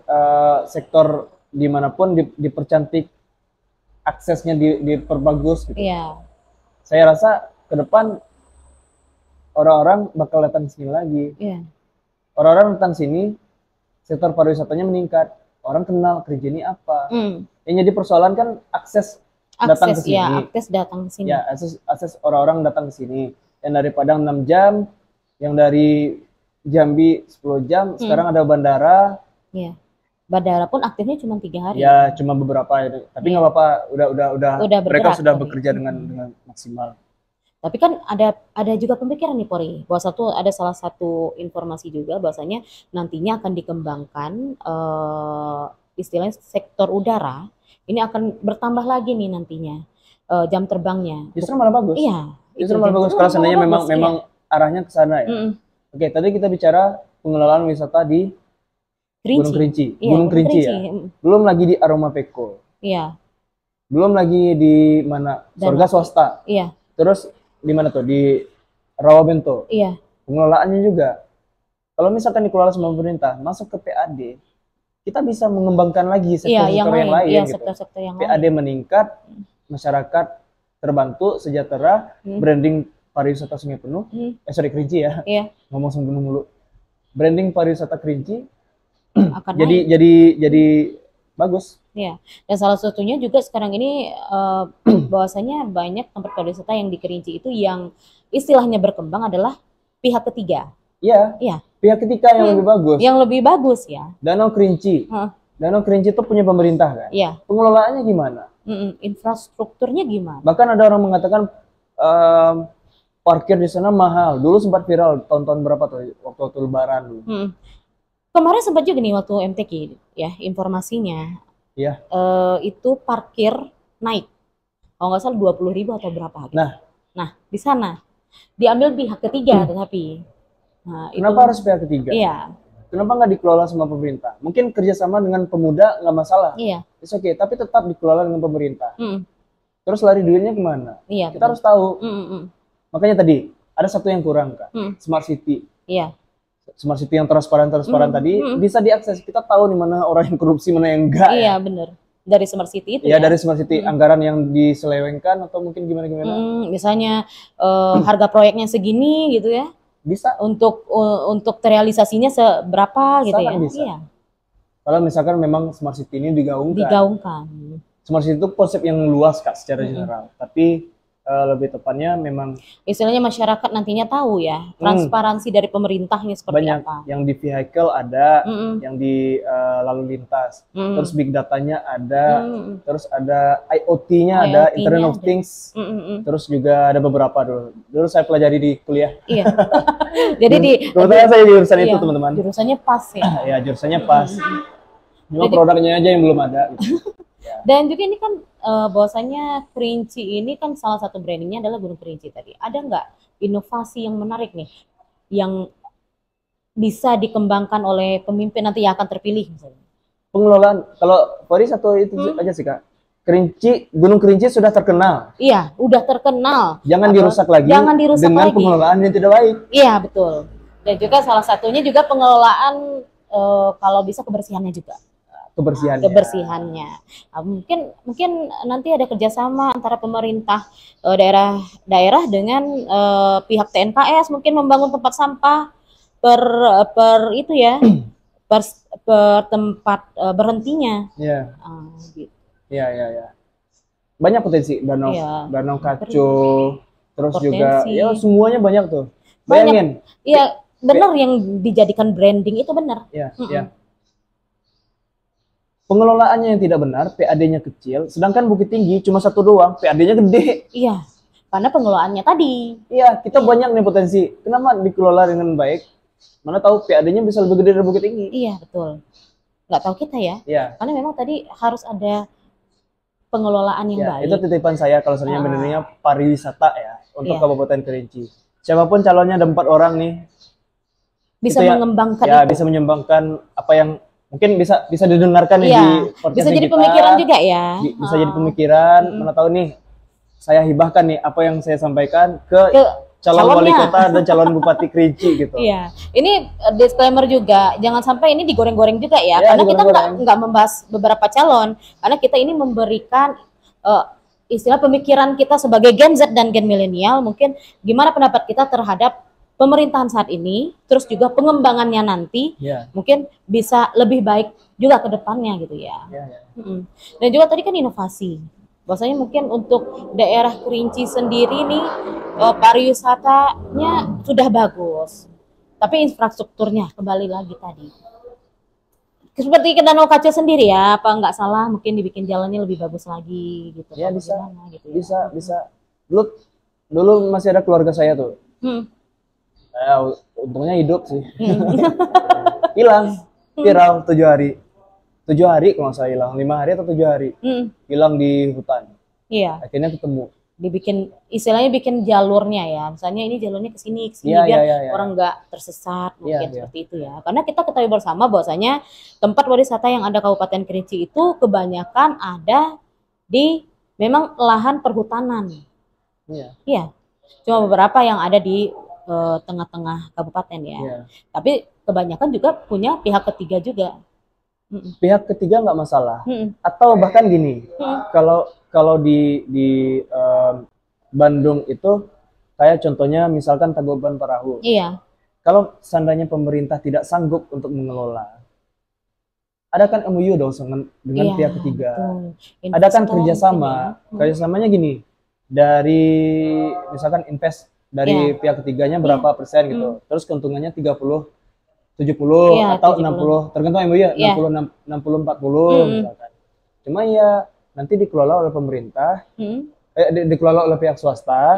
sektor dimanapun dipercantik, aksesnya diperbagus. Gitu. Iya. Saya rasa ke depan orang-orang bakal datang sini lagi. Iya. Orang-orang datang sini, sektor pariwisatanya meningkat. Orang kenal Kerinci ini apa. Yang jadi persoalan kan akses datang ke sini. Ya, akses datang ke sini. Ya, akses orang-orang datang ke sini. Yang dari Padang 6 jam, yang dari Jambi 10 jam, sekarang ada bandara. Iya. Bandara pun aktifnya cuma 3 hari. Ya, cuma beberapa itu. Tapi nggak apa-apa, udah mereka sudah bekerja dengan maksimal. Tapi kan ada juga pemikiran nih Pori, bahwa ada salah satu informasi juga bahwasanya nantinya akan dikembangkan istilahnya sektor udara ini akan bertambah lagi nih nantinya jam terbangnya. Justru malah bagus. Iya. Justru malah bagus kalau seandainya memang arahnya ke sana ya. Oke, tadi kita bicara pengelolaan wisata di Gunung Kerinci. Iya, Gunung Kerinci ya. Belum lagi di Aroma Peko. Iya. Belum lagi di mana? Surga Swasta. Iya. Terus di mana tuh? Di Rawabento. Iya. Pengelolaannya juga. Kalau misalkan dikelola sama pemerintah, masuk ke PAD, kita bisa mengembangkan lagi sektor-sektor yang lain. Iya, gitu. sektor-sektor yang PAD lain. meningkat, masyarakat terbantu, sejahtera, branding pariwisata Sungai Penuh. Kerinci ya. Iya. Ngomong Sungai Penuh mulu. Branding pariwisata Kerinci akan jadi bagus. Iya. Dan salah satunya juga sekarang ini bahwasanya banyak tempat pariwisata yang di Kerinci itu yang istilahnya berkembang adalah pihak ketiga. Iya. Iya. Pihak ketiga yang lebih bagus. Yang lebih bagus ya. Danau Kerinci. Danau Kerinci itu punya pemerintah kan? Iya. Pengelolaannya gimana? Infrastrukturnya gimana? Bahkan ada orang mengatakan parkir di sana mahal. Dulu sempat viral tahun-tahun berapa tuh? Waktu Lebaran dulu. Kemarin sempat juga nih waktu MTQ ya informasinya. Iya. Itu parkir naik. Kalau nggak salah 20.000 atau berapa gitu. Nah, di sana diambil pihak ketiga tetapi. Nah, kenapa harus pihak ketiga? Iya. Kenapa nggak dikelola sama pemerintah? Mungkin kerjasama dengan pemuda nggak masalah. Iya. It's okay, tapi tetap dikelola dengan pemerintah. Terus lari duitnya kemana? Iya. Kita harus tahu. Makanya tadi ada satu yang kurang Kak. Smart City. Iya. Smart City yang transparan tadi bisa diakses. Kita tahu nih mana orang yang korupsi, mana yang enggak. Iya, benar. Dari Smart City itu ya. Dari Smart City anggaran yang diselewengkan atau mungkin gimana. Misalnya harga proyeknya segini gitu ya. Bisa. Untuk terrealisasinya seberapa gitu ya. Bisa. Iya. Kalau misalkan memang Smart City ini digaungkan. Smart City itu konsep yang luas Kak secara general. Tapi lebih tepatnya memang istilahnya masyarakat nantinya tahu ya transparansi dari pemerintahnya seperti banyak apa. Yang di vehicle ada, yang di lalu lintas, terus big datanya ada, terus ada IoT-nya ada, Internet of Things, terus juga ada beberapa dulu saya pelajari di kuliah. Iya. Jadi kebetulan saya jurusan itu teman-teman. Jurusannya pas ya. Ya jurusannya pas. Cuma produknya aja yang belum ada. Gitu. Dan juga ini kan bahwasanya Kerinci ini kan salah satu brandingnya adalah Gunung Kerinci tadi. Ada nggak inovasi yang menarik nih yang bisa dikembangkan oleh pemimpin nanti yang akan terpilih misalnya? Pengelolaan, kalau Polri satu itu aja sih Kak. Kerinci, Gunung Kerinci sudah terkenal. Iya, udah terkenal. Jangan dirusak lagi dengan pengelolaan yang tidak baik. Iya, betul. Dan juga salah satunya juga pengelolaan kalau bisa kebersihannya juga. Kebersihannya. Nah, mungkin nanti ada kerjasama antara pemerintah daerah dengan pihak TNKS, mungkin membangun tempat sampah per itu ya, per tempat berhentinya. Iya. Gitu. Iya. Banyak potensi danau Kaco, terus potensi. Juga ya semuanya banyak tuh. Bayangin. Iya, benar yang dijadikan branding itu benar. Iya, iya. Pengelolaannya yang tidak benar, PAD-nya kecil, sedangkan Bukit Tinggi cuma satu doang, PAD-nya gede. Iya, karena pengelolaannya tadi. Iya, kita banyak nih potensi. Kenapa dikelola dengan baik? Mana tahu PAD-nya bisa lebih gede dari Bukit Tinggi. Iya, betul. Nggak tahu kita ya. Iya. Karena memang tadi harus ada pengelolaan yang baik. Itu titipan saya kalau sebenarnya benernya pariwisata ya untuk Kabupaten Kerinci. Siapapun calonnya ada 4 orang nih. Bisa mengembangkan ya, bisa menyumbangkan apa yang mungkin bisa didengarkan nih di podcast bisa jadi kita. Pemikiran juga ya. Bisa jadi pemikiran, mana tahu nih saya hibahkan nih apa yang saya sampaikan ke calon wali kota dan calon bupati Kerinci gitu. Iya, ini disclaimer juga, jangan sampai ini digoreng-goreng juga ya, karena kita nggak membahas beberapa calon, karena kita ini memberikan istilah pemikiran kita sebagai Gen Z dan Gen milenial, mungkin gimana pendapat kita terhadap pemerintahan saat ini, terus juga pengembangannya nanti, mungkin bisa lebih baik juga ke depannya gitu ya. Dan juga tadi kan inovasi. Bahwasanya mungkin untuk daerah Kerinci sendiri nih pariwisatanya sudah bagus, tapi infrastrukturnya kembali lagi tadi seperti ke Danau Kaca sendiri ya, apa nggak salah mungkin dibikin jalannya lebih bagus lagi gitu. Ya bisa, gitu ya. Bisa. Dulu masih ada keluarga saya tuh. Untungnya hidup sih. Hilang, viral 7 hari. 7 hari kalau nggak salah hilang, 5 hari atau 7 hari hilang di hutan. Iya. Akhirnya ketemu. Dibikin istilahnya bikin jalurnya ya, misalnya ini jalurnya ke sini biar orang nggak tersesat mungkin seperti itu ya. Karena kita ketahui bersama bahwasanya tempat wisata yang ada Kabupaten Kerinci itu kebanyakan ada di memang lahan perhutanan. Iya. Cuma beberapa yang ada di tengah-tengah kabupaten ya. Tapi kebanyakan juga punya pihak ketiga juga. Pihak ketiga nggak masalah. Atau bahkan gini, kalau di Bandung itu kayak contohnya misalkan Tangkuban Perahu. Iya. Kalau seandainya pemerintah tidak sanggup untuk mengelola, ada kan MOU dong dengan pihak ketiga. Ada kan kerjasama. Kerjasamanya gini, dari misalkan invest dari pihak ketiganya berapa persen gitu. Terus keuntungannya 30, 70 atau 60, tergantung MOU ya, 60, 40 misalkan. Cuma ya nanti dikelola oleh pemerintah, dikelola oleh pihak swasta,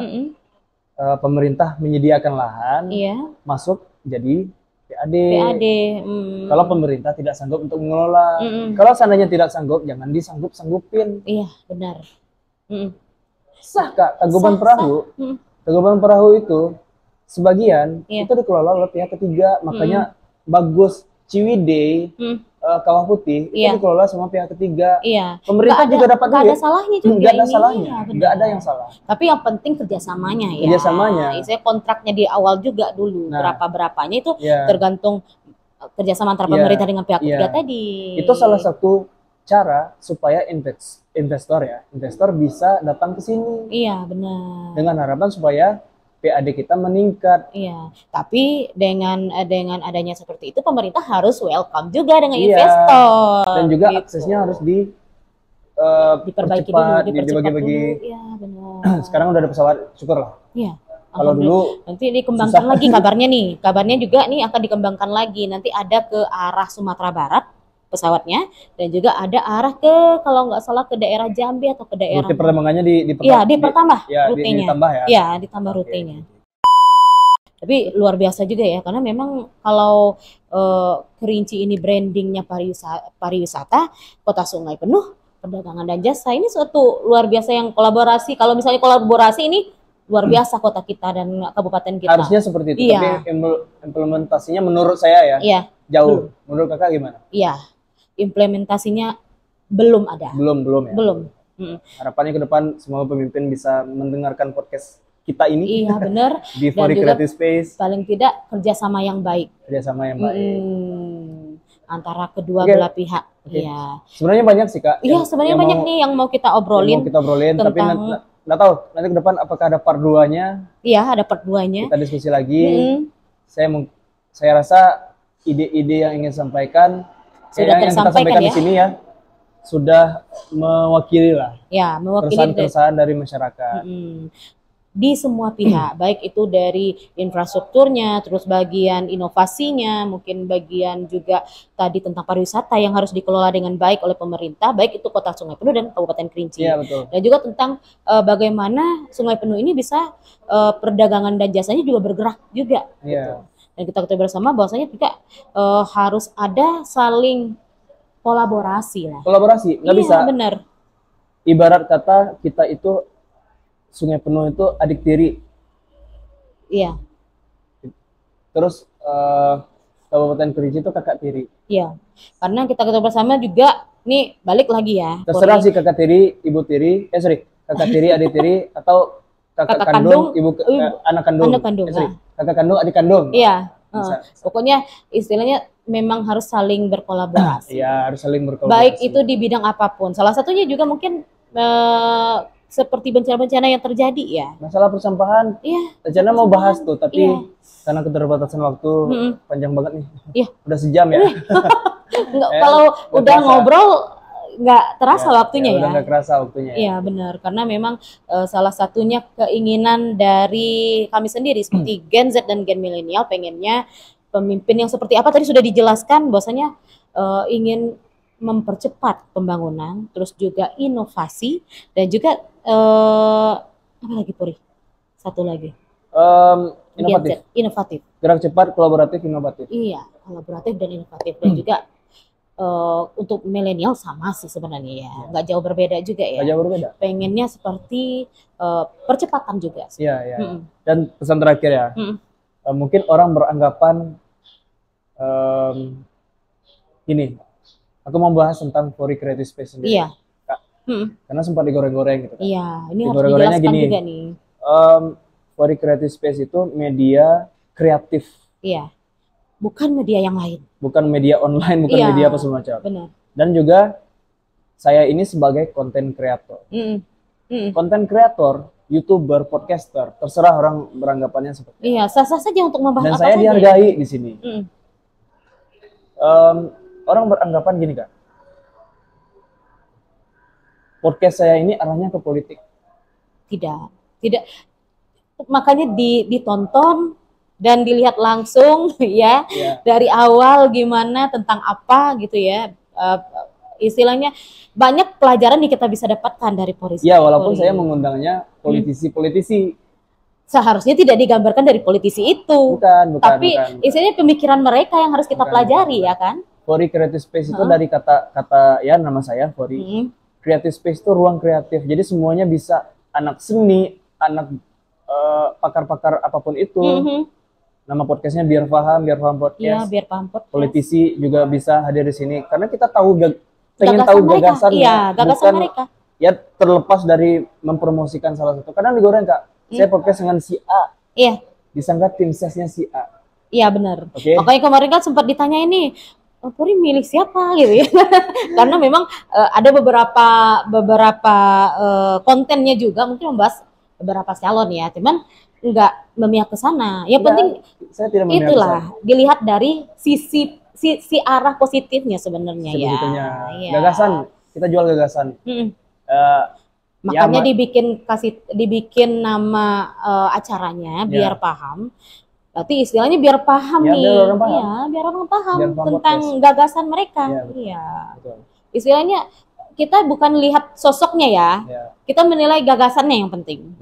pemerintah menyediakan lahan, masuk jadi PAD. Kalau pemerintah tidak sanggup untuk mengelola, kalau seandainya tidak sanggup, jangan disanggup-sanggupin. Iya, benar. Sah Kak, Tangkuban Perahu, Tangkuban Perahu itu sebagian itu dikelola oleh pihak ketiga, makanya bagus. Ciwidey, Kawah Putih itu dikelola sama pihak ketiga. Pemerintah juga dapat duit. Nggak ada salahnya juga. Nggak ada salahnya. Nggak ada yang salah. Tapi yang penting kerjasamanya ya. Kerjasamanya. Saya kontraknya di awal juga dulu. Berapanya itu tergantung kerjasama antara pemerintah dengan pihak ketiga tadi. Itu salah satu cara supaya investor bisa datang ke sini. Iya benar. Dengan harapan supaya PAD kita meningkat. Iya, tapi dengan adanya seperti itu pemerintah harus welcome juga dengan investor. Dan juga aksesnya harus diperbaiki dulu, dibagi-bagi. Iya, benar. Sekarang udah ada pesawat, syukurlah. Iya. Kalau dulu nanti dikembangkan lagi kabarnya nih. Kabarnya juga nih akan dikembangkan lagi. Nanti ada ke arah Sumatera Barat pesawatnya, dan juga ada arah ke kalau nggak salah ke daerah Jambi atau ke daerah rute penerbangannya dipertambah rutenya. Ditambah ya. Iya, ditambah rutenya. Tapi luar biasa juga ya, karena memang kalau Kerinci ini brandingnya pariwisata, kota sungai penuh, perdagangan dan jasa, ini suatu luar biasa yang kolaborasi. Kalau misalnya kolaborasi ini luar biasa kota kita dan kabupaten kita. Harusnya seperti itu, tapi implementasinya menurut saya ya jauh. Menurut kakak gimana? Iya, implementasinya belum ada. Belum ya. Belum. Harapannya ke depan semoga pemimpin bisa mendengarkan podcast kita ini. Iya benar. Di Fori Creative Space. Paling tidak kerjasama yang baik. Kerjasama yang baik. Antara kedua belah pihak. Iya. Sebenarnya banyak sih Kak. Iya sebenarnya banyak nih yang mau kita obrolin. Tentang... tapi nggak tahu nanti ke depan apakah ada part 2-nya. Iya ada part 2-nya. Kita diskusi lagi. Saya rasa ide-ide yang ingin sampaikan sudah tersampaikan yang kita sampaikan di sini ya sudah mewakili lah. Ya mewakili keresahan dari masyarakat. Di semua pihak, baik itu dari infrastrukturnya, terus bagian inovasinya, mungkin bagian juga tadi tentang pariwisata yang harus dikelola dengan baik oleh pemerintah, baik itu Kota Sungai Penuh dan Kabupaten Kerinci. Iya, betul. Dan juga tentang bagaimana Sungai Penuh ini bisa perdagangan dan jasanya juga bergerak juga. Iya. Gitu. Dan kita ketahui bersama bahwasanya juga harus ada saling kolaborasi lah. Kolaborasi, nggak bisa. Benar. Ibarat kata kita itu Sungai Penuh itu adik tiri. Iya. Terus Kabupaten Kerinci itu kakak tiri. Iya. Karena kita ketahui bersama juga, nih balik lagi ya. Terserah sih kakak tiri, ibu tiri, kakak tiri, adik tiri, atau kakak kandung, anak kandung. Anak kandung. Kakak kandung, adik kandung. Iya. Pokoknya istilahnya memang harus saling berkolaborasi. Iya, harus saling berkolaborasi. Baik itu di bidang apapun. Salah satunya juga mungkin seperti bencana-bencana yang terjadi ya. Masalah persampahan. Iya. Rencana mau bahas tuh, tapi karena keterbatasan waktu panjang banget nih. Iya. Udah sejam ya. Kalau udah ngobrol nggak terasa waktunya ya. Udah nggak kerasa waktunya. Iya benar, karena memang salah satunya keinginan dari kami sendiri seperti Gen Z dan Gen Milenial pengennya pemimpin yang seperti apa tadi sudah dijelaskan bahwasanya ingin mempercepat pembangunan, terus juga inovasi dan juga apa lagi Puri? Satu lagi. Inovatif. Gerak cepat, kolaboratif, inovatif. Iya, kolaboratif dan inovatif dan juga untuk milenial sama sih sebenarnya ya, nggak jauh berbeda juga ya. Nggak jauh berbeda. Pengennya seperti percepatan juga. Iya. Dan pesan terakhir ya, mungkin orang beranggapan gini. Aku mau bahas tentang Fori Creative Space sendiri. Iya. Karena sempat digoreng-goreng gitu. Iya, ini harus dijelaskan gini, juga nih. Fori Creative Space itu media kreatif. Iya. Bukan media yang lain. Bukan media online, bukan media apa semacam. Benar. Dan juga saya ini sebagai konten kreator. Konten kreator, YouTuber, podcaster, terserah orang beranggapannya seperti apa. Iya, sah-sah saja untuk membahas. Dan saya dihargai di sini. Orang beranggapan gini Kak, podcast saya ini arahnya ke politik. Tidak. Makanya ditonton dan dilihat langsung ya, dari awal gimana tentang apa gitu ya. Istilahnya banyak pelajaran yang kita bisa dapatkan dari Fori. Ya walaupun saya mengundangnya politisi-politisi. Seharusnya tidak digambarkan dari politisi itu. Bukan. Tapi istilahnya pemikiran mereka yang harus kita pelajari ya kan. Fori Creative Space itu dari kata ya nama saya Fori. Creative Space itu ruang kreatif. Jadi semuanya bisa, anak seni, anak pakar-pakar apapun itu. Nama podcastnya biar paham podcast. Iya, biar paham podcast. Politisi juga bisa hadir di sini karena kita pengen tahu gagasan. Iya, gagasan mereka. Ya terlepas dari mempromosikan salah satu. Kadang digoreng Kak. Saya podcast dengan si A. Iya. Disangka tim sesnya si A. Iya benar. Makanya kemarin kan sempat ditanya ini, Puri milik siapa gitu ya? Karena memang ada beberapa kontennya juga mungkin membahas beberapa calon ya, cuman nggak memihak ke sana. Ya penting saya tidak itulah dilihat dari sisi arah positifnya sebenarnya ya. Gagasan, kita jual gagasan. Makanya dibikin nama acaranya biar paham. Berarti istilahnya biar paham nih. Biar orang paham tentang gagasan mereka. Iya. Istilahnya kita bukan lihat sosoknya ya. Kita menilai gagasannya yang penting.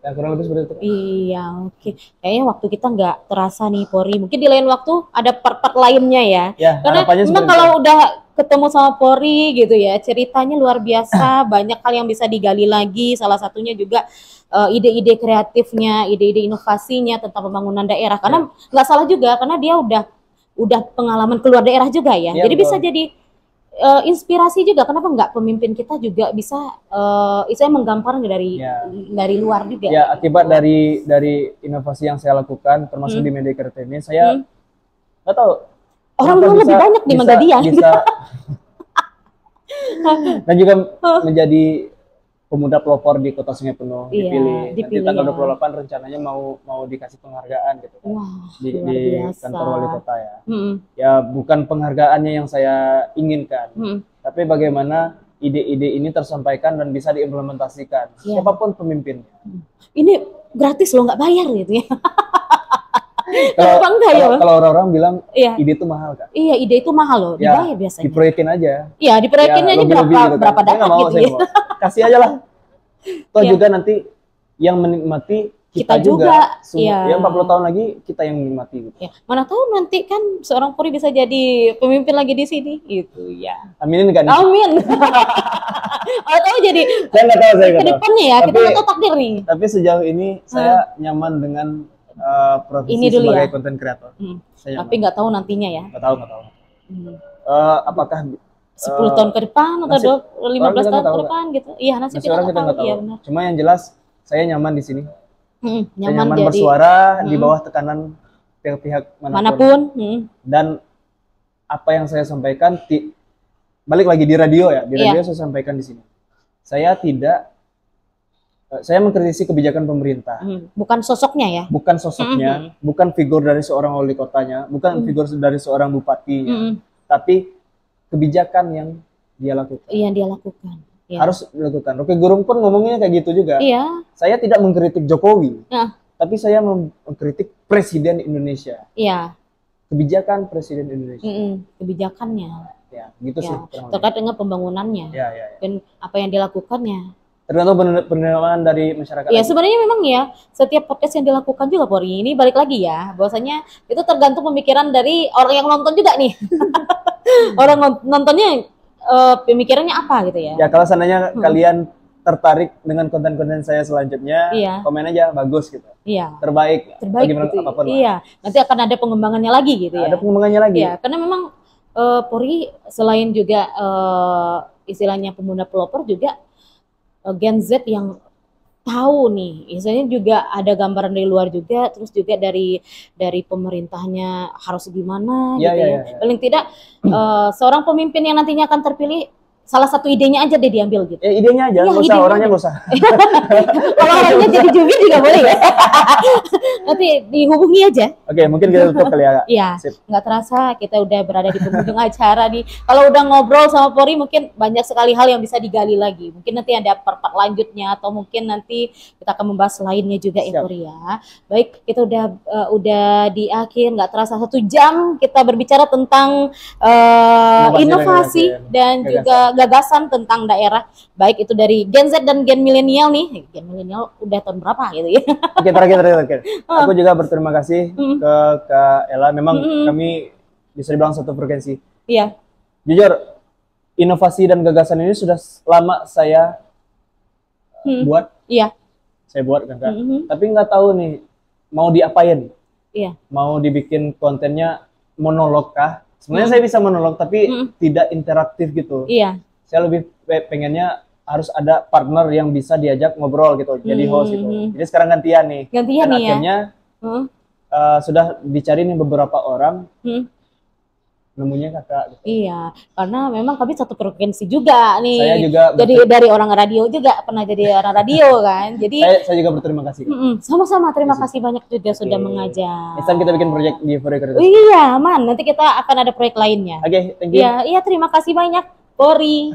Ya kurang lebih seperti itu. Iya, oke. Kayaknya waktu kita nggak terasa nih, Pori. Mungkin di lain waktu ada part-part lainnya ya. Ya, karena memang kalau udah ketemu sama Pori gitu ya, ceritanya luar biasa, banyak hal yang bisa digali lagi. Salah satunya juga ide-ide kreatifnya, ide-ide inovasinya tentang pembangunan daerah. Karena nggak salah juga, karena dia udah pengalaman keluar daerah juga ya. Jadi betul. Bisa jadi inspirasi juga. Kenapa nggak pemimpin kita juga bisa istilahnya menggambar dari luar juga? Ya, akibat dari inovasi yang saya lakukan, termasuk di media kreatif ini, saya nggak tahu. Orang luar lebih banyak di Magadian. Bisa dan juga menjadi pemuda pelopor di Kota Sungai Penuh, dipilih. Nanti tanggal 28 rencananya mau dikasih penghargaan gitu kan. Wah, di kantor wali kota ya. Ya bukan penghargaannya yang saya inginkan, tapi bagaimana ide-ide ini tersampaikan dan bisa diimplementasikan siapapun pemimpinnya. Ini gratis loh, nggak bayar gitu ya. Kalau orang-orang bilang ide itu mahal kan? Iya, ide itu mahal loh, dibayar biasanya. Diproyekin aja. Iya, diproyekin aja berapa dapat gitu ya. Kasih aja lah. Toh juga nanti yang menikmati kita juga. Ya 40 tahun lagi kita yang menikmati gitu. Ya, mana tahu nanti kan seorang Pori bisa jadi pemimpin lagi di sini gitu ya. Aminin kan? Amin. Atau jadi saya nggak tahu ke depannya ya, kita nggak tahu takdir nih. Tapi sejauh ini saya nyaman dengan profesi sebagai konten kreator. Tapi nggak tahu nantinya ya. Nggak tahu. Apakah 10 tahun ke depan atau 15 tahun ke depan gitu. Iya, nasib kita nggak tahu. Iya, benar. Cuma yang jelas saya nyaman di sini. Nyaman bersuara di bawah tekanan pihak-pihak manapun. Dan apa yang saya sampaikan balik lagi di radio ya. Di radio saya sampaikan di sini. Saya mengkritisi kebijakan pemerintah. Bukan sosoknya ya? Bukan sosoknya, bukan figur dari seorang wali kotanya, bukan figur dari seorang bupatinya, tapi kebijakan yang dia lakukan. Iya, dia lakukan. Ya. Harus dilakukan. Roky Gerung pun ngomongnya kayak gitu juga. Iya. Saya tidak mengkritik Jokowi, tapi saya mengkritik Presiden Indonesia. Iya. Kebijakan Presiden Indonesia. Kebijakannya. Ya, gitu sih. Terkait dengan pembangunannya. Ya. Dan apa yang dilakukannya. Tergantung penerimaan dari masyarakat. Ya sebenarnya memang ya setiap podcast yang dilakukan juga Pori ini balik lagi ya bahwasanya itu tergantung pemikiran dari orang yang nonton juga nih. Orang nontonnya pemikirannya apa gitu ya? Ya kalau seandainya kalian tertarik dengan konten-konten saya selanjutnya, komen aja bagus gitu. Iya. Terbaik gitu. Apapun. Iya. Nanti akan ada pengembangannya lagi gitu ya. Ada pengembangannya lagi. Iya. Karena memang Pori selain juga istilahnya pemuda pelopor juga Gen Z yang tahu nih, misalnya juga ada gambaran dari luar juga, terus juga dari pemerintahnya harus gimana gitu ya. Paling tidak seorang pemimpin yang nantinya akan terpilih, salah satu idenya aja deh diambil gitu. Ya idenya aja, nggak usah orangnya nggak usah. Kalau orangnya jadi jubir juga boleh ya. Nanti dihubungi aja. Oke, mungkin kita tutup kali ya. Iya, nggak terasa kita udah berada di penghujung acara nih. Kalau udah ngobrol sama Pori mungkin banyak sekali hal yang bisa digali lagi. Mungkin nanti ada part lanjutnya atau mungkin nanti kita akan membahas lainnya juga ya Pori ya. Baik, kita udah di akhir, nggak terasa 1 jam kita berbicara tentang inovasi dan juga gagasan tentang daerah, baik itu dari Gen Z dan Gen milenial nih. Gen milenial udah tahun berapa gitu ya. Oke, terakhir. Aku juga berterima kasih ke Kak Ella. Memang kami bisa dibilang satu frekuensi. Iya. Jujur, inovasi dan gagasan ini sudah lama saya buat. Iya. Saya buat kan Kak. Tapi nggak tahu nih mau diapain. Iya. Mau dibikin kontennya monolog kah? Sebenarnya saya bisa monolog tapi tidak interaktif gitu. Iya. Saya lebih pengennya harus ada partner yang bisa diajak ngobrol gitu, jadi host gitu. Jadi sekarang gantian nih. Gantian nih akhirnya, sudah dicari nih beberapa orang, nemunya Kakak. Gitu. Iya, karena memang kami satu frekuensi juga nih. Saya juga jadi dari orang radio juga pernah jadi orang radio kan. Jadi saya juga berterima kasih. Sama-sama, terima kasih banyak juga sudah mengajak. Next kita bikin proyek di Euphoria. Iya, aman. Nanti kita akan ada proyek lainnya. Oke, thank you. Iya, terima kasih banyak. Pori.